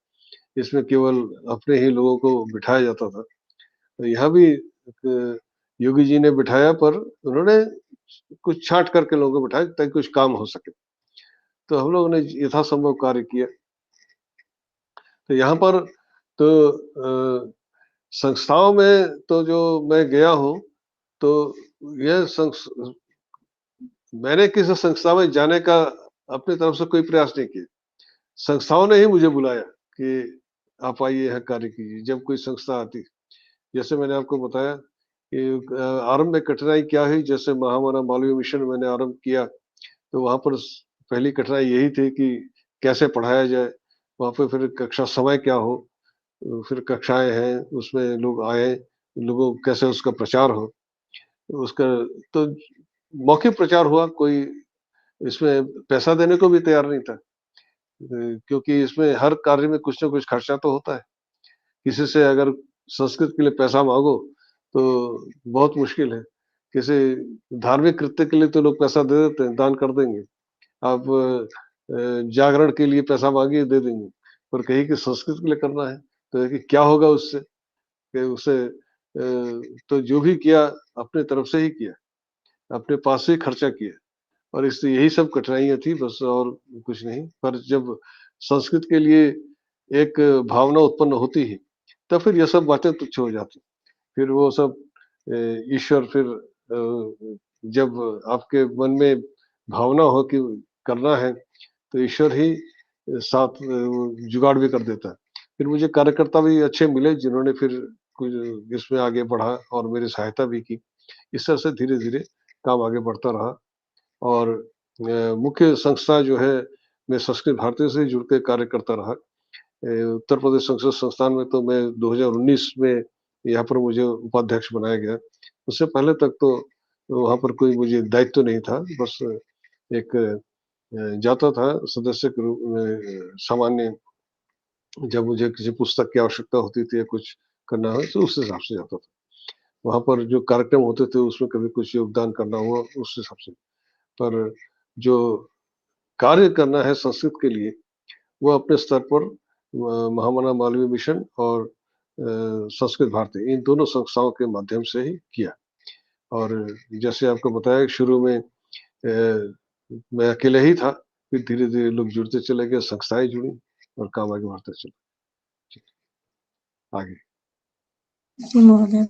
इसमें केवल अपने ही लोगों को बिठाया जाता था। तो यहाँ भी योगी जी ने बिठाया, पर उन्होंने कुछ छांट करके लोगों को बिठाया ताकि कुछ काम हो सके। तो हम लोगों ने यथासंभव कार्य किया। तो यहाँ पर तो संस्थाओं में तो जो मैं गया हूँ, तो यह मैंने किसी संस्था में जाने का अपनी तरफ से कोई प्रयास नहीं किया। संस्थाओं ने ही मुझे बुलाया कि आप आइए यहाँ कार्य कीजिए। जब कोई संस्था आती, जैसे मैंने आपको बताया कि आरंभ में कठिनाई क्या हुई, जैसे महामना मालवीय मिशन मैंने आरंभ किया, तो वहाँ पर पहली कठिनाई यही थी कि कैसे पढ़ाया जाए, वहाँ पे फिर कक्षा समय क्या हो, फिर कक्षाएं हैं, उसमें लोग आए, लोगों कैसे उसका प्रचार हो, उसका तो मौखिक प्रचार हुआ, कोई इसमें पैसा देने को भी तैयार नहीं था, क्योंकि इसमें हर कार्य में कुछ ना कुछ खर्चा तो होता है। किसी से अगर संस्कृत के लिए पैसा मांगो तो बहुत मुश्किल है। किसी धार्मिक कृत्य के लिए तो लोग पैसा दे देते हैं, दान कर देंगे। आप जागरण के लिए पैसा मांगिए, दे देंगे, पर कहीं कि संस्कृत के लिए करना है तो कि क्या होगा उससे, कि उसे तो जो भी किया अपने तरफ से ही किया, अपने पास से ही खर्चा किया, और इससे यही सब कठिनाइयाँ थी बस, और कुछ नहीं। पर जब संस्कृत के लिए एक भावना उत्पन्न होती है, तब फिर ये सब बातें तुच्छ हो जाती। फिर वो सब ईश्वर फिर जब आपके मन में भावना हो कि करना है, तो ईश्वर ही साथ जुगाड़ भी कर देता है। फिर मुझे कार्यकर्ता भी अच्छे मिले जिन्होंने फिर कुछ इसमें आगे बढ़ा और मेरी सहायता भी की। इस तरह से धीरे-धीरे काम आगे बढ़ता रहा, और मुख्य संस्था जो है, मैं संस्कृत भारती से जुड़ के कार्य करता रहा। उत्तर प्रदेश संस्कृत संस्थान में तो मैं 2019 में यहाँ पर मुझे उपाध्यक्ष बनाया गया। उससे पहले तक तो वहाँ पर कोई मुझे दायित्व नहीं था, बस एक जाता था सदस्य के रूप में, सामान्य जब मुझे किसी पुस्तक की आवश्यकता होती थी या कुछ करना हो तो उस हिसाब से जाता था। वहाँ पर जो कार्यक्रम होते थे उसमें कभी कुछ योगदान करना हुआ उस हिसाब से। पर जो कार्य करना है संस्कृत के लिए, वो अपने स्तर पर महामना मालवीय मिशन और संस्कृत भारती, इन दोनों संस्थाओं के माध्यम से ही किया। और जैसे आपको बताया शुरू में मैं अकेले ही था, फिर धीरे-धीरे लोग जुड़ते चले गए, संस्थाएँ जुड़ी और काम आगे बढ़ता चला। आगे। जी महोदय।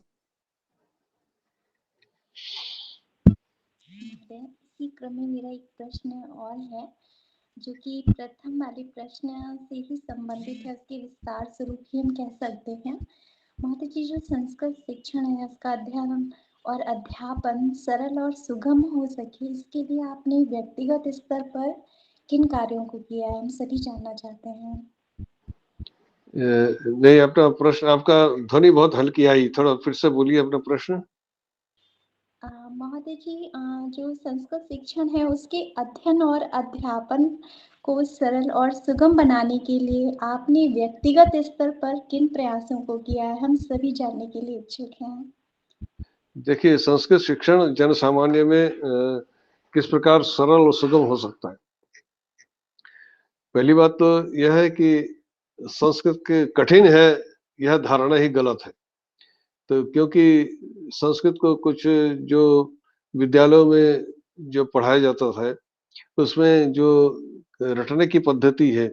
इसी क्रम में मेरा एक प्रश्न और है, जो कि प्रथम वाले प्रश्न से ही संबंधित है, उसके विस्तार स्वरूप ही हम कह सकते हैं। महोदय जी, जो संस्कृत शिक्षण है, उसका अध्ययन और अध्यापन सरल और सुगम हो सके, इसके लिए आपने व्यक्तिगत स्तर पर किन कार्यों को किया है, हम सभी जानना चाहते हैं। नहीं, अपना प्रश्न, आपका ध्वनि बहुत हल्की आई, थोड़ा फिर से बोलिए अपना प्रश्न। महोदय जी, जो संस्कृत शिक्षण है उसके अध्ययन और अध्यापन को सरल और सुगम बनाने के लिए आपने व्यक्तिगत स्तर पर किन प्रयासों को किया है, हम सभी जानने के लिए इच्छुक हैं। देखिए, संस्कृत शिक्षण जन सामान्य में किस प्रकार सरल और सुगम हो सकता है। पहली बात तो यह है कि संस्कृत के कठिन है, यह धारणा ही गलत है। तो क्योंकि संस्कृत को कुछ जो विद्यालयों में जो पढ़ाया जाता था, उसमें जो रटने की पद्धति है,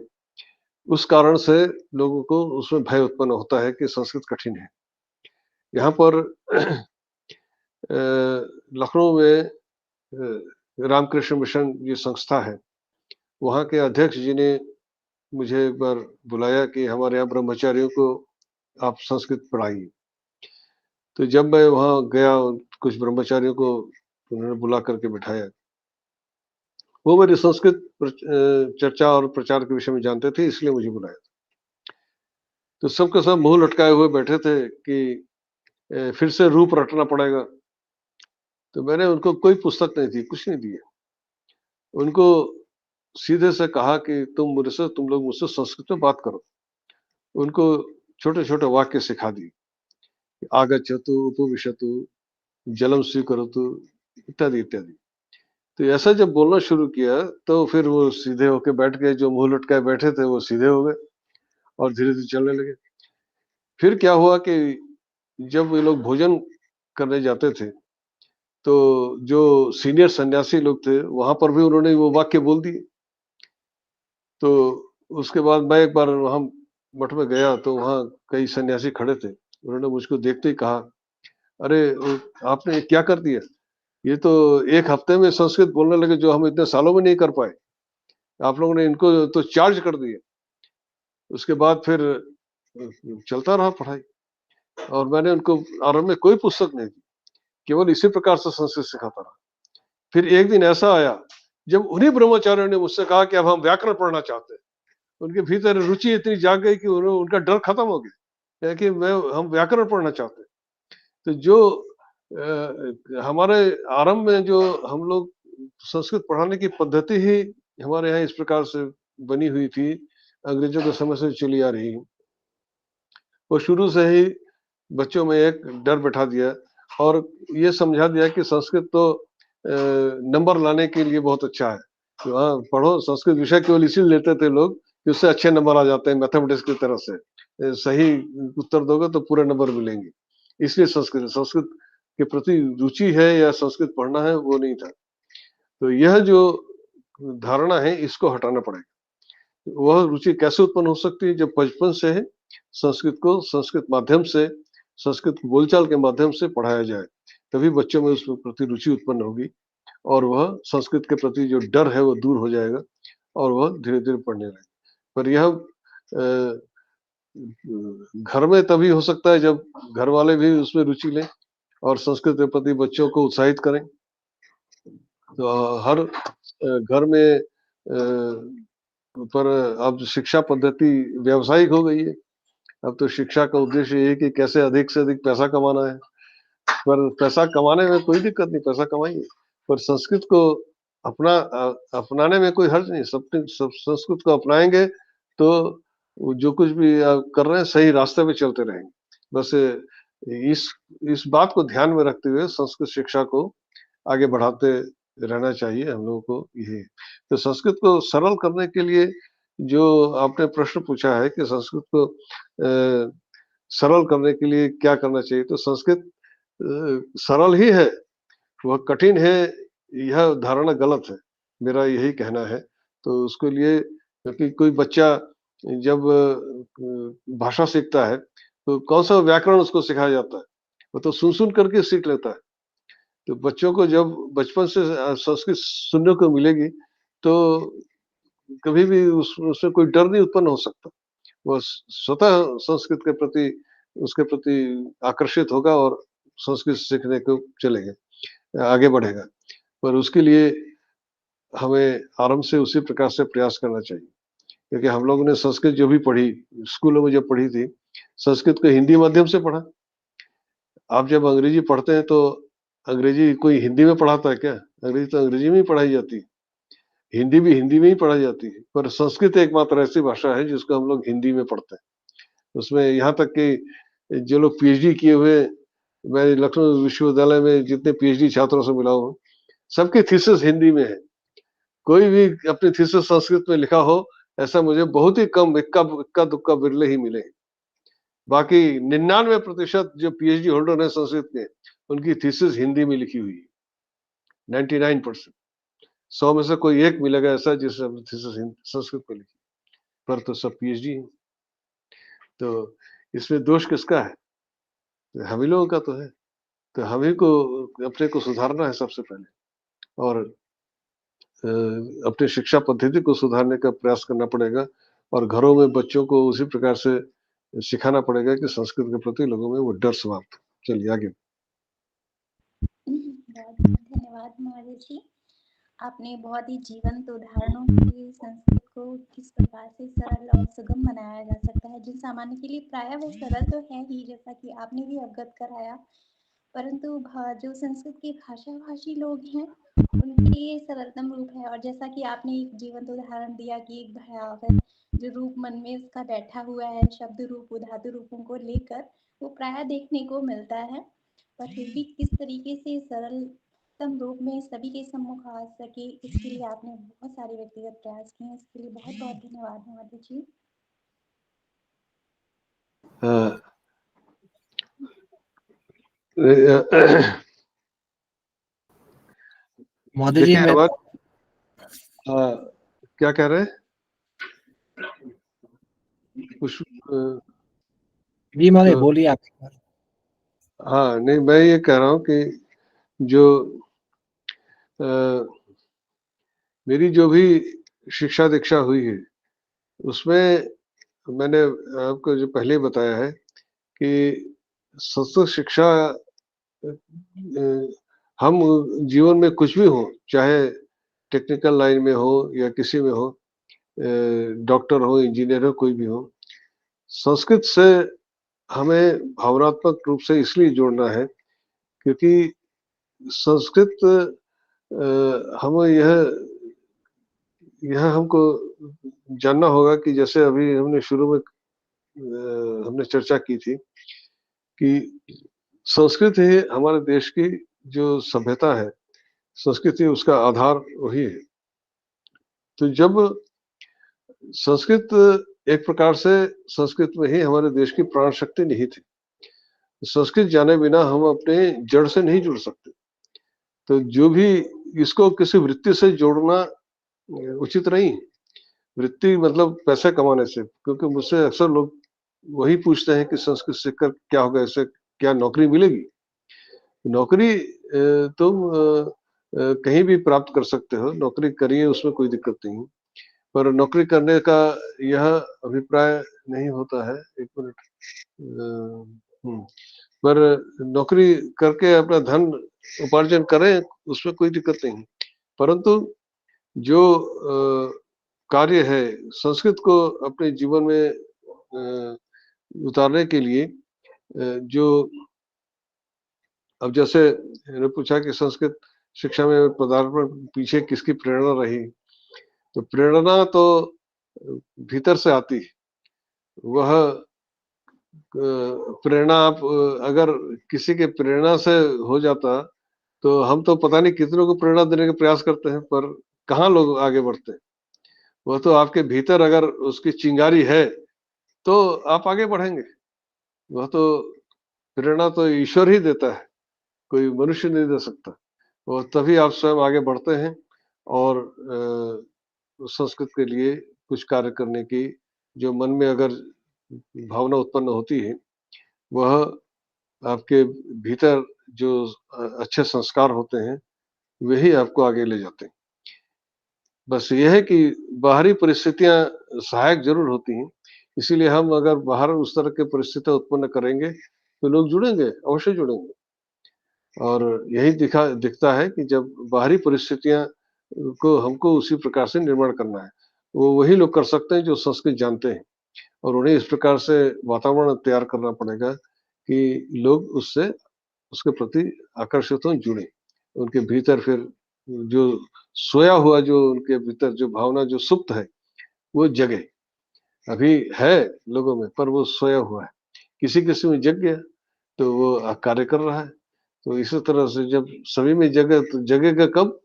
उस कारण से लोगों को उसमें भय उत्पन्न होता है कि संस्कृत कठिन है। यहाँ पर लखनऊ में रामकृष्ण मिशन ये संस्था है, वहाँ के अध्यक्ष जी ने मुझे एक बार बुलाया कि हमारे यहाँ ब्रह्मचारियों को आप संस्कृत पढ़ाइए। तो जब मैं वहाँ गया, कुछ ब्रह्मचारियों को उन्होंने बुला करके बिठाया। वो मेरी संस्कृत चर्चा और प्रचार के विषय में जानते थे, इसलिए मुझे बुलाया था। तो सबके सब मुँह लटकाए हुए बैठे थे कि फिर से रूप रटना पड़ेगा। तो मैंने उनको कोई पुस्तक नहीं दी, कुछ नहीं दिया। उनको सीधे से कहा कि तुम लोग मुझसे संस्कृत में बात करो। उनको छोटे-छोटे वाक्य सिखा दिए। आगच्छतु, उपविशतु, जलं स्वीकरोतु, इत्यादि, इत्यादि। तो ऐसा जब बोलना शुरू किया तो फिर वो सीधे होके बैठ गए, जो मुँह लटकाए बैठे थे वो सीधे हो गए और धीरे-धीरे चलने लगे। फिर क्या हुआ कि जब ये लोग भोजन करने जाते थे, तो जो सीनियर सन्यासी लोग थे, वहाँ पर भी उन्होंने वो वाक्य बोल दिए। तो उसके बाद मैं एक बार वहाँ मठ में गया तो वहाँ कई सन्यासी खड़े थे। उन्होंने मुझको देखते ही कहा, "अरे! आपने ये क्या कर दिया? ये तो 1 हफ्ते में संस्कृत बोलने लगे जो हम इतने सालों में नहीं कर पाए। आप लोगों ने इनको तो चार्ज कर दिया।" उसके बाद फिर चलता रहा पढ़ाई और मैंने उनको आरंभ में कोई पुस्तक नहीं दी, केवल इसी प्रकार से संस्कृत सिखाता रहा। फिर एक दिन ऐसा आया, जब उन्हीं ब्रह्मचारियों ने मुझसे कहा कि अब हम व्याकरण पढ़ना चाहते हैं। उनके भीतर रुचि इतनी जाग गई कि उनका डर खत्म हो गया, है कि हम व्याकरण पढ़ना चाहते हैं। तो जो हमारे आरंभ में जो हम लोग संस्कृत पढ़ाने की पद्धति ही हमारे यहाँ इस प्रकार से बनी हुई थी, अंग्रेजों के समय से चली आ रही। वो शुरू से ही बच्चों में एक डर बैठा दिया और ये समझा दिया कि संस्कृत तो नंबर लाने के लिए बहुत अच्छा है। तो हाँ, पढ़ो संस्कृत विषय केवल इसीलिए लेते थे लोग कि उससे अच्छे नंबर आ जाते हैं मैथमेटिक्स की तरफ से। सही उत्तर दोगे तो पूरे नंबर मिलेंगे। इसलिए संस्कृत के प्रति रुचि है या संस्कृत पढ़ना है वो नहीं था। तो यह जो धारणा है इसको हटाना पड़ेगा। वह रुचि कैसे उत्पन्न हो सकती है जब बचपन से है संस्कृत को संस्कृत माध्यम से संस्कृत बोलचाल के माध्यम से पढ़ाया जाए, तभी बच्चों में उस प्रति रुचि उत्पन्न होगी और वह संस्कृत के प्रति जो डर है वो दूर हो जाएगा और वह धीरे-धीरे पढ़ने लगेगा। पर यह घर में तभी हो सकता है जब घर वाले भी उसमें रुचि लें और संस्कृत के प्रति बच्चों को उत्साहित करें। तो हर घर में पर अब शिक्षा पद्धति व्यावसायिक हो गई है। अब तो शिक्षा का उद्देश्य ये है कि कैसे अधिक से अधिक पैसा कमाना है। पर पैसा कमाने में कोई दिक्कत नहीं, पैसा कमाइए। पर संस्कृत को अपनाने में कोई हर्ज नहीं। सब संस्कृत को अपनाएँगे तो वो जो कुछ भी कर रहे हैं सही रास्ते पे चलते रहेंगे। बस इस इस बात को ध्यान में रखते हुए संस्कृत शिक्षा को आगे बढ़ाते रहना चाहिए हम लोगों को ये। तो संस्कृत को सरल करने के लिए जो आपने प्रश्न पूछा है कि संस्कृत को सरल करने के लिए क्या करना चाहिए? तो संस्कृत सरल ही है, वह कठिन है, यह धारणा गलत है, मेरा यही कहना है। तो उसके लिए क्योंकि कोई बच्चा जब भाषा सीखता है, तो कौन-सा व्याकरण उसको सिखाया जाता है? वो तो सुन-सुन करके सीख लेता है। तो बच्चों को जब बचपन से संस्कृत सुनने को मिलेगी, तो कभी भी उसमें कोई डर नहीं उत्पन्न हो सकता। वो स्वतः संस्कृत के प्रति उसके प्रति आकर्षित होगा और संस्कृत सीखने को चलेगा, आगे बढ़ेगा। पर उसके लिए हमें आरंभ से उसी प्रकार से प्रयास करना चाहिए। क्योंकि हम लोगों ने संस्कृत जो भी पढ़ी, स्कूलों में जब पढ़ी थी, संस्कृत को हिंदी माध्यम से पढ़ा। आप जब अंग्रेजी पढ़ते हैं तो अंग्रेजी कोई हिंदी में पढ़ाता है क्या? अंग्रेजी तो अंग्रेजी में ही पढ़ाई जाती है। हिंदी भी हिंदी में ही पढ़ाई जाती है। पर संस्कृत एकमात्र ऐसी भाषा है जिसको हम लोग हिंदी में पढ़ते हैं। उसमें यहाँ तक कि जो लोग पीएचडी किए हुए, मैं लखनऊ विश्वविद्यालय में जितने पीएचडी छात्रों से मिला हूँ, सबकी थीसिस हिंदी में है। कोई भी अपनी थीसिस संस्कृत में लिखा हो, ऐसा मुझे बहुत ही कम इक्का-दुक्का बिरले ही मिले हैं। बाकी 99% जो पीएचडी होल्डर हैं संस्कृत के, उनकी थीसिस हिंदी में लिखी हुई है। 99% 100 में से कोई एक मिलेगा ऐसा जिसने अपनी थीसिस संस्कृत में लिखी, पर तो सब पीएचडी हैं। तो इसमें दोष किसका है? हम ही लोगों का तो है। तो हम ही को अपने को सुधारना है सबसे पहले और अपनी शिक्षा पद्धति को सुधारने का प्रयास करना पड़ेगा और घरों में बच्चों को उसी प्रकार से सिखाना पड़ेगा कि संस्कृत के प्रति लोगों में वो डर समाप्त हो। चलिए आगे। बहुत-बहुत धन्यवाद महोदय जी। आपने बहुत ही जीवंत उदाहरणों से संस्कृत को किस प्रकार से सरल और सुगम बनाया जा सकता है, जिन सामान्य के लिए प्रायः वो सरल तो है ही, जैसा कि आपने भी अवगत कराया, परंतु जो संस्कृत के भाषाभाषी लोग हैं, उनके लिए सरलतम रूप है। और जैसा कि आपने एक जीवंत उदाहरण दिया कि एक भयावह जो रूप मन में उसका बैठा हुआ है, शब्द रूप, धातु रूपों को लेकर, वो प्रायः देखने को मिलता है। पर फिर भी किस तरीके से सरल उत्तम रूप में सभी के सम्मुख आ सके, इसके लिए आपने बहुत सारे व्यक्तिगत प्रयास किए हैं। इसके लिए बहुत-बहुत धन्यवाद महोदय जी। महोदय जी देखिए मैं क्या कह रहे हैं? कुछ जी महोदय तो बोलिए आप। हाँ, नहीं मैं ये कह रहा हूँ कि जो मेरी जो भी शिक्षा दीक्षा हुई है, उसमें मैंने आपको जो पहले बताया है कि संस्कृत शिक्षा हम जीवन में कुछ भी हो, चाहे टेक्निकल लाइन में हो या किसी में हो, डॉक्टर हो, इंजीनियर हो, कोई भी हो, संस्कृत से हमें भावनात्मक रूप से इसलिए जोड़ना है क्योंकि संस्कृत हमें यह हमको जानना होगा कि जैसे अभी हमने शुरू में हमने चर्चा की थी कि संस्कृत ही हमारे देश की जो सभ्यता है, संस्कृति उसका आधार वही है। तो जब संस्कृत एक प्रकार से संस्कृत में ही हमारे देश की प्राण शक्ति निहित है। संस्कृत जाने बिना हम अपने जड़ से नहीं जुड़ सकते। तो जो भी इसको किसी वृत्ति से जोड़ना उचित नहीं। वृत्ति मतलब पैसे कमाने से, क्योंकि मुझसे अक्सर लोग वही पूछते हैं कि संस्कृत सीखकर क्या होगा, इससे क्या नौकरी मिलेगी? नौकरी तुम कहीं भी प्राप्त कर सकते हो, नौकरी करिए उसमें कोई दिक्कत नहीं है। पर नौकरी करने का यह अभिप्राय नहीं होता है। एक मिनट पर नौकरी करके अपना धन उपार्जन करें, उसमें कोई दिक्कत नहीं। परंतु जो कार्य है संस्कृत को अपने जीवन में उतारने के लिए जो अब जैसे मैंने पूछा कि संस्कृत शिक्षा में पदार्पण पीछे किसकी प्रेरणा रही, तो प्रेरणा तो भीतर से आती है। वह प्रेरणा आप अगर किसी के प्रेरणा से हो जाता, तो हम तो पता नहीं कितनों को प्रेरणा देने का प्रयास करते हैं, पर कहाँ लोग आगे बढ़ते हैं। वह तो आपके भीतर अगर उसकी चिंगारी है, तो आप आगे बढ़ेंगे। वह तो प्रेरणा तो ईश्वर ही देता है, कोई मनुष्य नहीं दे सकता। और तभी आप स्वयं आगे बढ़ते हैं और संस्कृत के लिए कुछ कार्य करने की जो मन में अगर भावना उत्पन्न होती है, वह आपके भीतर जो अच्छे संस्कार होते हैं, वही आपको आगे ले जाते हैं। बस ये है कि बाहरी परिस्थितियाँ सहायक ज़रूर होती हैं, इसीलिए हम अगर बाहर उस तरह की परिस्थितियाँ उत्पन्न करेंगे, तो लोग जुड़ेंगे, अवश्य जुड़ेंगे। और यही दिखता है कि जब बाहरी परिस्थितियाँ को हमको उसी प्रकार से निर्माण करना है। वो वही लोग कर सकते हैं जो संस्कृत जानते हैं और उन्हें इस प्रकार से वातावरण तैयार करना पड़ेगा कि लोग उससे उसके प्रति आकर्षित हों, जुड़ें। उनके भीतर फिर जो सोया हुआ जो उनके भीतर जो भावना जो सुप्त है, वो जगे। अभी है लोगों में पर वो सोया हुआ है। किसी-किसी में जग गया, तो वो कार्य कर रहा है। तो इसी तरह से जब सभी में जगे तो जगेगा कब?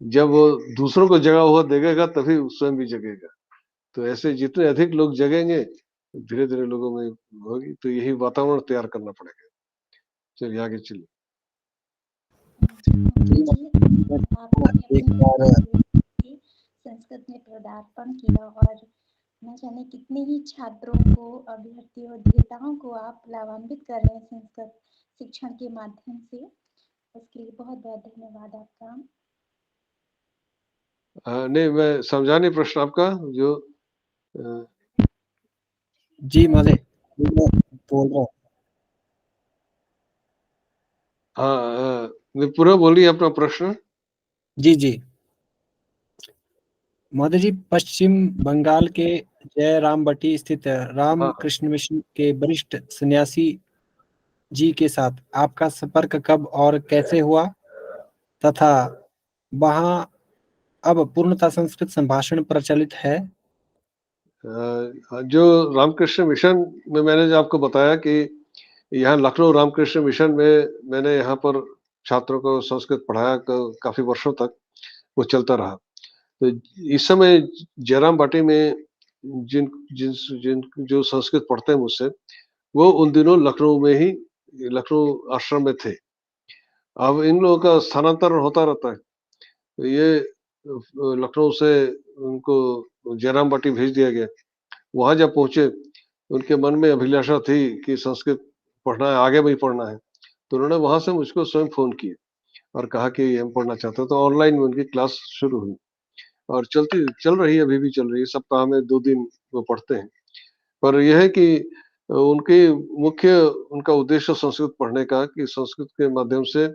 जब वो दूसरों को जगा हुआ देखेगा तभी स्वयं भी जगेगा। तो ऐसे जितने अधिक लोग जगेंगे, धीरे-धीरे लोगों में होगी, तो यही वातावरण तैयार करना पड़ेगा। चलिए आगे चलिए। एक बार संस्कृत में पदार्पण किया और न जाने कितने ही छात्रों को, अभ्यर्थियों, विजेताओं को आप लाभान्वित कर रहे हैं संस्कृत शिक्षण के माध्यम से। उसके लिए बहुत-बहुत धन्यवाद आपका। नहीं मैं समझा नहीं प्रश्न आपका जो जी महोदय, मैं बोल रहा हूँ। हाँ, नहीं पूरा बोलिए अपना प्रश्न। जी, जी। महोदय जी, पश्चिम बंगाल के जयरामबटी स्थित रामकृष्ण मिशन के वरिष्ठ सन्यासी जी के साथ आपका संपर्क कब और कैसे हुआ तथा वहाँ अब पूर्णतः संस्कृत संभाषण प्रचलित है? जो रामकृष्ण मिशन में मैंने जो आपको बताया कि यहाँ लखनऊ रामकृष्ण मिशन में मैंने यहाँ पर छात्रों को संस्कृत पढ़ाया काफ़ी वर्षों तक वो चलता रहा। तो इस समय जयराम बाटी में जिन जिन जिन जो संस्कृत पढ़ते हैं मुझसे, वो उन दिनों लखनऊ आश्रम में थे। अब इन लोगों का स्थानांतरण होता रहता है। तो ये लखनऊ से उनको जयराम बाटी भेज दिया गया। वहाँ जब पहुँचे, उनके मन में अभिलाषा थी कि संस्कृत पढ़ना है, आगे भी पढ़ना है। तो उन्होंने वहाँ से मुझको स्वयं फ़ोन किए और कहा कि हम पढ़ना चाहते हैं। तो ऑनलाइन में उनकी क्लास शुरू हुई और चल रही है, अभी भी चल रही है। सप्ताह में 2 दिन वो पढ़ते हैं। पर ये है कि उनकी मुख्य उनका उद्देश्य संस्कृत पढ़ने का कि संस्कृत के माध्यम से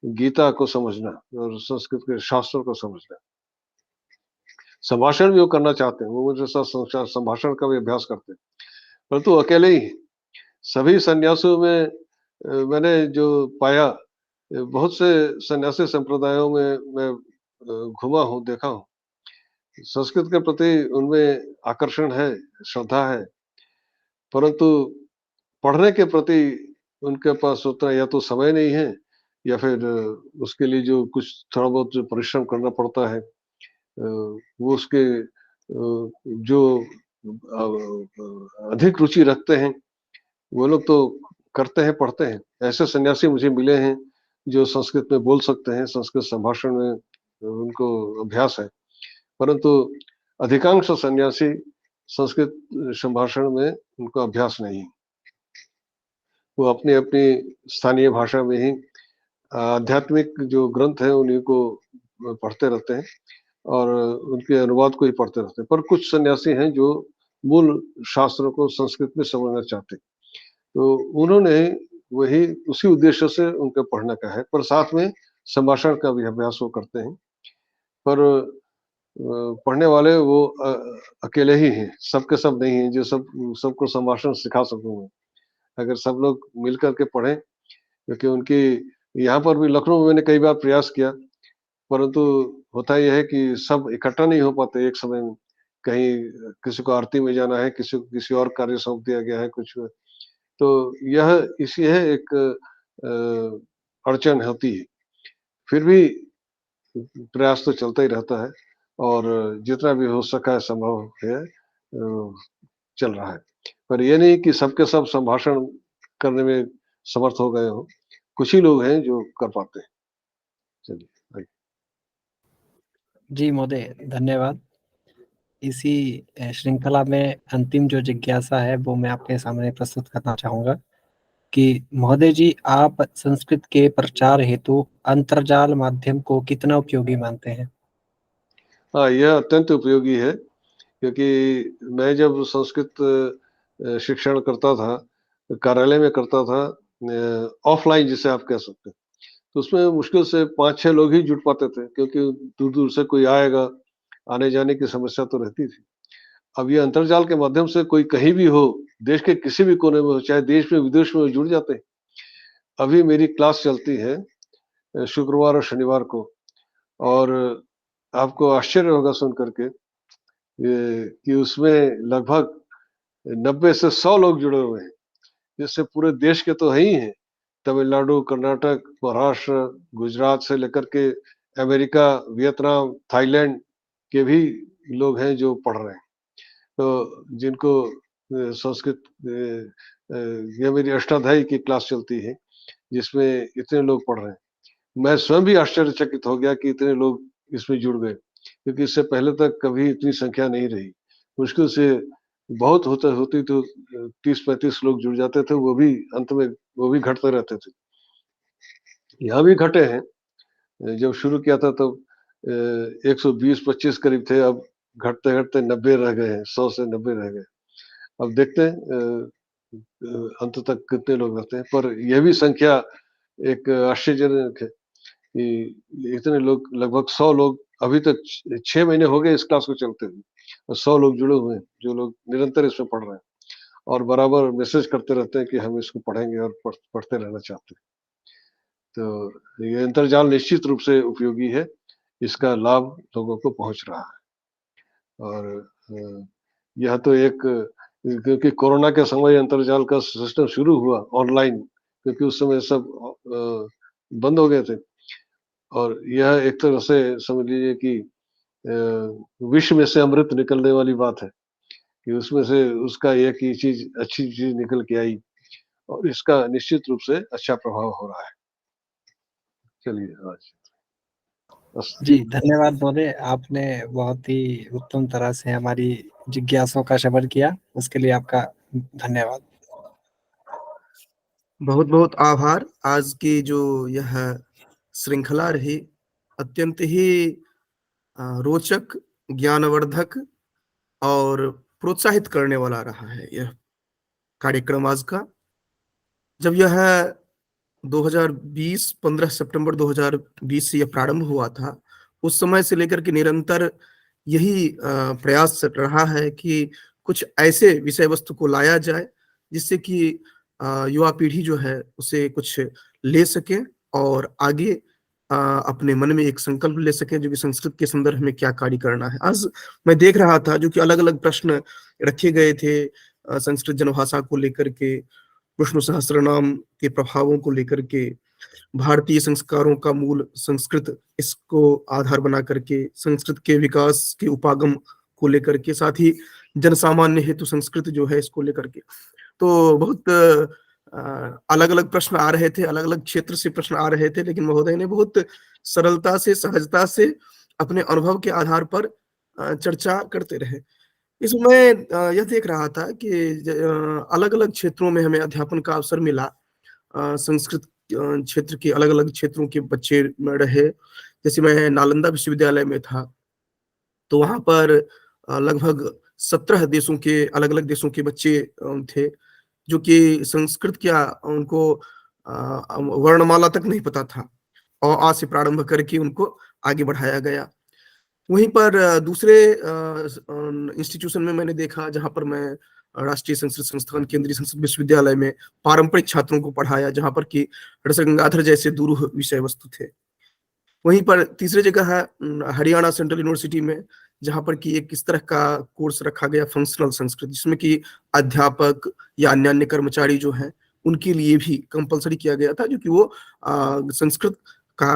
गीता को समझना और संस्कृत के शास्त्रों को समझना। संभाषण भी वो करना चाहते हैं, वो मुझे साथ संभाषण का भी अभ्यास करते हैं, परंतु अकेले ही। सभी सन्यासियों में मैंने जो पाया, बहुत से सन्यासी संप्रदायों में मैं घूमा हूँ, देखा हूँ। संस्कृत के प्रति उनमें आकर्षण है, श्रद्धा है, परंतु पढ़ने के प्रति उनके पास उतना या तो समय नहीं है या फिर उसके लिए जो कुछ थोड़ा बहुत जो परिश्रम करना पड़ता है, वो उसके जो अधिक रुचि रखते हैं, वो लोग तो करते हैं, पढ़ते हैं। ऐसे सन्यासी मुझे मिले हैं जो संस्कृत में बोल सकते हैं, संस्कृत संभाषण में उनको अभ्यास है, परंतु अधिकांश सन्यासी संस्कृत संभाषण में उनको अभ्यास नहीं है। वो अपनी-अपनी स्थानीय भाषा में ही आध्यात्मिक जो ग्रंथ हैं उन्हीं को पढ़ते रहते हैं और उनके अनुवाद को ही पढ़ते रहते हैं। पर कुछ सन्यासी हैं जो मूल शास्त्रों को संस्कृत में समझना चाहते हैं। तो उन्होंने वही उसी उद्देश्य से उनका पढ़ने का है, पर साथ में संभाषण का भी अभ्यास वो करते हैं। पर पढ़ने वाले वो अकेले ही हैं, सब के सब नहीं हैं जो सबको संभाषण सिखा सकूँ मैं। अगर सब लोग मिल कर के पढ़ें, क्योंकि उनकी यहाँ पर भी लखनऊ में मैंने कई बार प्रयास किया, परंतु होता ये है कि सब इकट्ठा नहीं हो पाते एक समय में। कहीं किसी को आरती में जाना है, किसी को किसी और कार्य सौंप दिया गया है कुछ। तो यह एक अड़चन होती है। फिर भी प्रयास तो चलता ही रहता है और जितना भी हो सका है संभव है चल रहा है। पर ये नहीं कि सबके सब संभाषण करने में समर्थ हो गए हों। कुछ ही लोग हैं जो कर पाते हैं। चलिए, आइए। जी महोदय, धन्यवाद। इसी श्रृंखला में अंतिम जो जिज्ञासा है वो मैं आपके सामने प्रस्तुत करना चाहूँगा कि महोदय जी, आप संस्कृत के प्रचार हेतु अंतर्जाल माध्यम को कितना उपयोगी मानते हैं? हाँ, यह अत्यंत उपयोगी है, क्योंकि मैं जब संस्कृत शिक्षण करता था, कार्यालय में करता था, ऑफ़लाइन जिसे आप कह सकते हैं, तो उसमें मुश्किल से 5-6 लोग ही जुट पाते थे, क्योंकि दूर-दूर से कोई आएगा, आने-जाने की समस्या तो रहती थी। अब ये अंतर्जाल के माध्यम से कोई कहीं भी हो, देश के किसी भी कोने में हो, चाहे देश में, विदेश में, जुड़ जाते हैं। अभी मेरी क्लास चलती है शुक्रवार और शनिवार को, और आपको आश्चर्य होगा सुन कर के ये कि उसमें लगभग 90 से 100 लोग जुड़े हुए हैं, जिससे पूरे देश के तो है ही हैं। तमिलनाडु, कर्नाटक, महाराष्ट्र, गुजरात से लेकर के अमेरिका, वियतनाम, थाईलैंड के भी लोग हैं जो पढ़ रहे हैं। तो जिनको संस्कृत ये मेरी अष्टाध्यायी की क्लास चलती है, जिसमें इतने लोग पढ़ रहे हैं। मैं स्वयं भी आश्चर्यचकित हो गया कि इतने लोग इसमें जुड़ गए, क्योंकि इससे पहले तक कभी इतनी संख्या नहीं रही। मुश्किल से बहुत होती तो 30-35 लोग जुड़ जाते थे, वो भी अंत में वो भी घटते रहते थे। यहाँ भी घटे हैं, जब शुरू किया था तब 120-25 करीब थे, अब घटते-घटते 90 रह गए हैं, 100 से 90 रह गए। अब देखते हैं अंत तक कितने लोग रहते हैं, पर यह भी संख्या एक आश्चर्यजनक है कि इतने लोग, लगभग 100 लोग अभी तक 6 महीने हो गए इस क्लास को चलते हुए, और 100 लोग जुड़े हुए हैं, जो लोग निरंतर इसमें पढ़ रहे हैं और बराबर मैसेज करते रहते हैं कि हम इसको पढ़ेंगे और पढ़ते रहना चाहते हैं। तो ये अंतर्जाल निश्चित रूप से उपयोगी है, इसका लाभ लोगों को पहुँच रहा है। और यह तो एक, क्योंकि कोरोना के समय अंतर्जाल का सिस्टम शुरू हुआ ऑनलाइन, क्योंकि उस समय सब बंद हो गए थे। और यह एक तरह से समझ लीजिए कि विष में से अमृत निकलने वाली बात है कि उसमें से उसका एक ही चीज, अच्छी चीज निकल के आई और इसका निश्चित रूप से अच्छा प्रभाव हो रहा है। चलिए आज जी, धन्यवाद महोदय। आपने बहुत ही उत्तम तरह से हमारी जिज्ञासाओं का शमन किया, उसके लिए आपका धन्यवाद। बहुत बहुत आभार। आज की जो यह श्रृंखला रही अत्यंत ही रोचक, ज्ञानवर्धक और प्रोत्साहित करने वाला रहा है यह कार्यक्रम आज का। जब यह 2020 15 सितंबर 2020 से यह प्रारंभ हुआ था, उस समय से लेकर के निरंतर यही प्रयास रहा है कि कुछ ऐसे विषय वस्तु को लाया जाए जिससे कि युवा पीढ़ी जो है उसे कुछ ले सके और आगे अपने मन में एक संकल्प ले सके जो कि संस्कृत के संदर्भ में क्या कार्य करना है। आज मैं देख रहा था जो कि अलग अलग प्रश्न रखे गए थे संस्कृत जनभाषा को लेकर के, विष्णु सहस्त्रनाम के प्रभावों को लेकर के, भारतीय संस्कारों का मूल संस्कृत, इसको आधार बना करके संस्कृत के विकास के उपागम को लेकर के, साथ ही जनसामान्य हेतु संस्कृत जो है इसको लेकर के। तो बहुत अलग अलग प्रश्न आ रहे थे, अलग अलग क्षेत्र से प्रश्न आ रहे थे, लेकिन महोदय ने बहुत सरलता से, सहजता से अपने अनुभव के आधार पर चर्चा करते रहे। इसमें यह देख रहा था कि अलग अलग क्षेत्रों में हमें अध्यापन का अवसर मिला। संस्कृत क्षेत्र के अलग अलग क्षेत्रों के बच्चे रहे। जैसे मैं नालंदा विश्वविद्यालय में था तो वहां पर लगभग 17 देशों के, अलग अलग देशों के बच्चे थे जो कि संस्कृत क्या उनको वर्णमाला तक नहीं पता था और आ से प्रारंभ करके उनको आगे बढ़ाया गया। वहीं पर दूसरे इंस्टीट्यूशन में मैंने देखा जहां पर मैं राष्ट्रीय संस्कृत संस्थान, केंद्रीय संस्कृत विश्वविद्यालय में पारंपरिक छात्रों को पढ़ाया जहां पर कि रसगंगाधर जैसे दुरूह विषय वस्तु थे। वहीं पर तीसरी जगह है हरियाणा सेंट्रल यूनिवर्सिटी में, जहां पर कि एक इस तरह का कोर्स रखा गया फंक्शनल संस्कृत, जिसमें कि अध्यापक या अन्य अन्य कर्मचारी जो हैं उनके लिए भी कंपलसरी किया गया था जो कि वो संस्कृत का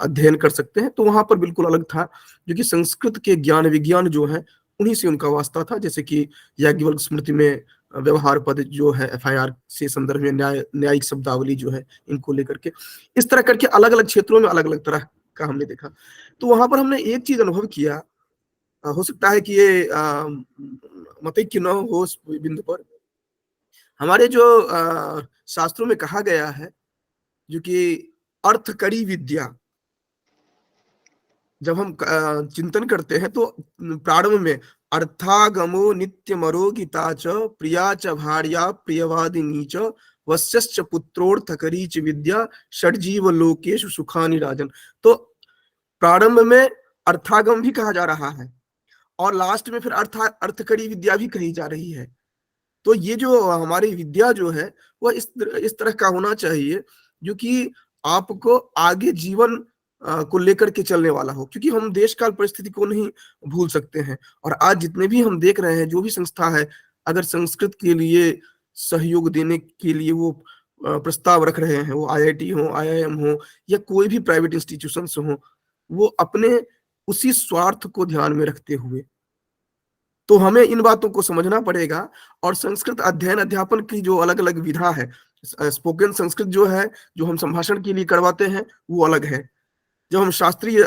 अध्ययन कर सकते हैं। तो वहां पर बिल्कुल अलग था जो कि संस्कृत के ज्ञान विज्ञान जो है उन्हीं से उनका वास्ता था। जैसे कि याज्ञवल्क्य स्मृति में व्यवहार पद जो है FIR से संदर्भ में न्यायिक शब्दावली जो है इनको लेकर के, इस तरह करके अलग अलग क्षेत्रों में अलग अलग तरह का हमने देखा। तो वहां पर हमने एक चीज अनुभव किया, हो सकता है कि ये मतैक्य न हो उस बिंदु पर, हमारे जो शास्त्रों में कहा गया है जो कि अर्थकरी विद्या, जब हम चिंतन करते हैं तो प्रारंभ में अर्थागमो नित्यमरो गीता च प्रिया च भार्या प्रियवादिनी च वश्यश्च पुत्रोर्थकरी च विद्या षड्जीव लोकेषु सुखानि राजन। तो प्रारंभ में अर्थागम भी कहा जा रहा है और लास्ट में फिर अर्थकरी विद्या भी कही जा रही है। तो ये जो हमारी विद्या जो है वह इस तरह का होना चाहिए जो कि आपको आगे जीवन को लेकर के चलने वाला हो, क्योंकि हम देश काल परिस्थिति को नहीं भूल सकते हैं। और आज जितने भी हम देख रहे हैं, जो भी संस्था है अगर संस्कृत के लिए सहयोग देने के लिए वो प्रस्ताव रख रहे हैं, वो IIT हो, IIM हो या कोई भी प्राइवेट इंस्टीट्यूशन हो, वो अपने उसी स्वार्थ को ध्यान में रखते हुए, तो हमें इन बातों को समझना पड़ेगा। और संस्कृत अध्ययन अध्यापन की जो अलग अलग विधा है, स्पोकन संस्कृत जो है जो हम संभाषण के लिए करवाते हैं वो अलग है, जब हम शास्त्रीय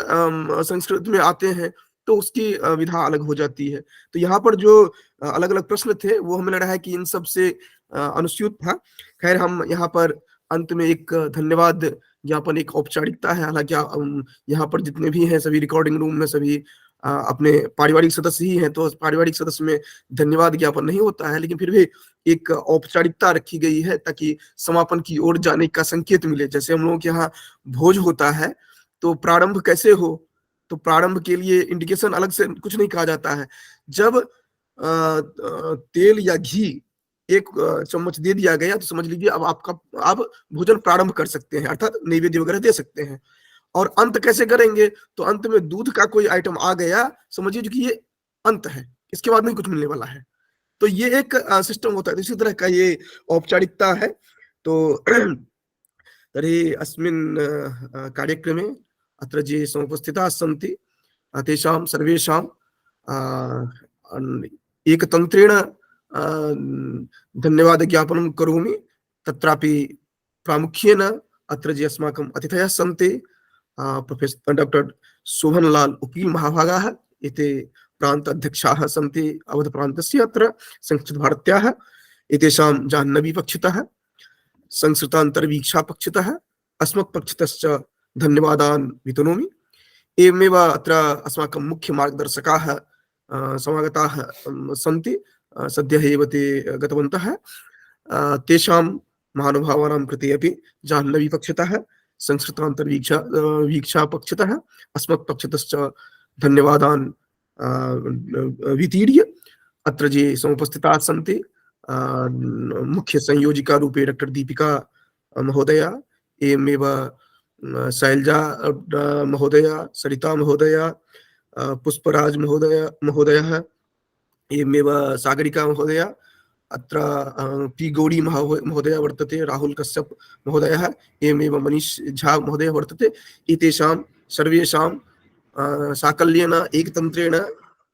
संस्कृत में आते हैं तो उसकी विधा अलग हो जाती है। तो यहाँ पर जो अलग अलग प्रश्न थे वो हमें लग रहा है कि इन सब से अनुस्यूत था। खैर, हम यहाँ पर अंत में एक धन्यवाद ज्ञापन, एक औपचारिकता है, हालांकि यहाँ पर जितने भी हैं सभी रिकॉर्डिंग रूम में सभी अपने पारिवारिक सदस्य ही हैं, तो पारिवारिक सदस्य में धन्यवाद ज्ञापन नहीं होता है, लेकिन फिर भी एक औपचारिकता रखी गई है ताकि समापन की ओर जाने का संकेत मिले। जैसे हम लोगों के यहाँ भोज होता है तो प्रारंभ कैसे हो, तो प्रारंभ के लिए इंडिकेशन अलग से कुछ नहीं कहा जाता है। जब तेल या घी एक चम्मच दे दिया गया तो समझ लीजिए अब आप भोजन प्रारंभ कर सकते हैं, अर्थात नैवेद्य वगैरह दे सकते हैं। और अंत कैसे करेंगे, तो अंत में दूध का कोई आइटम आ गया, समझिए कि ये अंत है, इसके बाद नहीं कुछ मिलने वाला है। तो ये एक सिस्टम होता है। इसी तरह का ये औपचारिकता है। तो तर्हि अस्मिन् कार्यक्रमे अत्र ये समुपस्थिताः सन्ति तेषां सर्वेषां एकतन्त्रेण धन्यवादज्ञापनं करोमि। तत्रापि प्रामुख्येन अत्र ये अस्माकम् अतिथयः सन्ति प्रोफेसर डॉक्टर शोभनलाल उकील महाभागाः, एते प्रान्ताध्यक्षाः सन्ति अवधप्रान्तस्य अत्र संस्कृतभारत्याः। एतेषां जाह्नवी पक्षतः, संस्कृतान्तर्वीक्षा पक्षतः, अस्मत्पक्षतश्च धन्यवादान् वितनोमि। एवमेव अत्र अस्माकं मुख्य मार्गदर्शकाः समागताः सन्ति, सद्यः एव ते गतवन्तः। तेषां महानुभावानां कृते अपि जाह्नवी पक्षतः, संस्कृतान्तर्वीक्षा वीक्षा पक्षतः, अस्मत्पक्षतश्च धन्यवादान् वितीर्य अत्र ये समुपस्थिताः सन्ति मुख्य संयोजिका रूपे डॉक्टर दीपिका महोदया, एवमेव शैलजा महोदया, सरिता महोदया, पुष्पराज महोदयः, एवमेव सागरिका महोदया, अत्र पी गौड़ी महोदय वर्तते, राहुल कश्यप महोदयः, एवमेव मनीष झा महोदय वर्तते। एतेषां सर्वेषां साकल्येन एकतन्त्रेण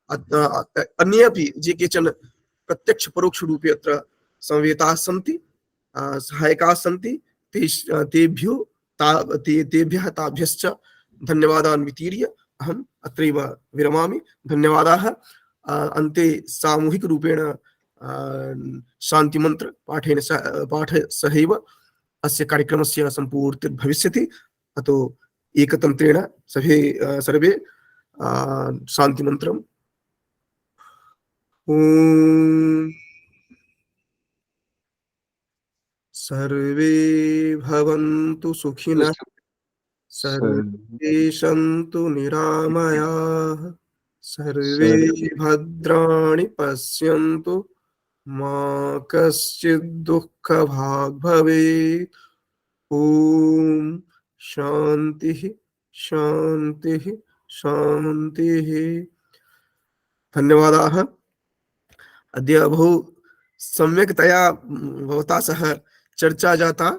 अन्ये अपि ये केचन प्रत्यक्ष परोक्ष रूपे अत्र समवेताः सन्ति, सहायकाः सन्ति, तेभ्यः ताभ्यश्च धन्यवादान् वितीर्य अहम् अत्रैव विरमामि। धन्यवादाः। अन्ते सामूहिक रूपेण शान्तिमन्त्र पाठ सहैव अस्य कार्यक्रमस्य सम्पूर्तिर्भविष्यति। अतो एकतन्त्रेण सर्वे शान्तिमन्त्रम् ॐ सर्वे भवन्तु सुखिनः, सर्वे सन्तु निरामयाः, सर्वे भद्राणि पश्यन्तु, मा कश्चित् दुःखभाग् भवेत्। ॐ शान्तिः शान्तिः शान्तिः। धन्यवादाः। अद्य बहु सम्यक्तया भवता सह चर्चा जाता।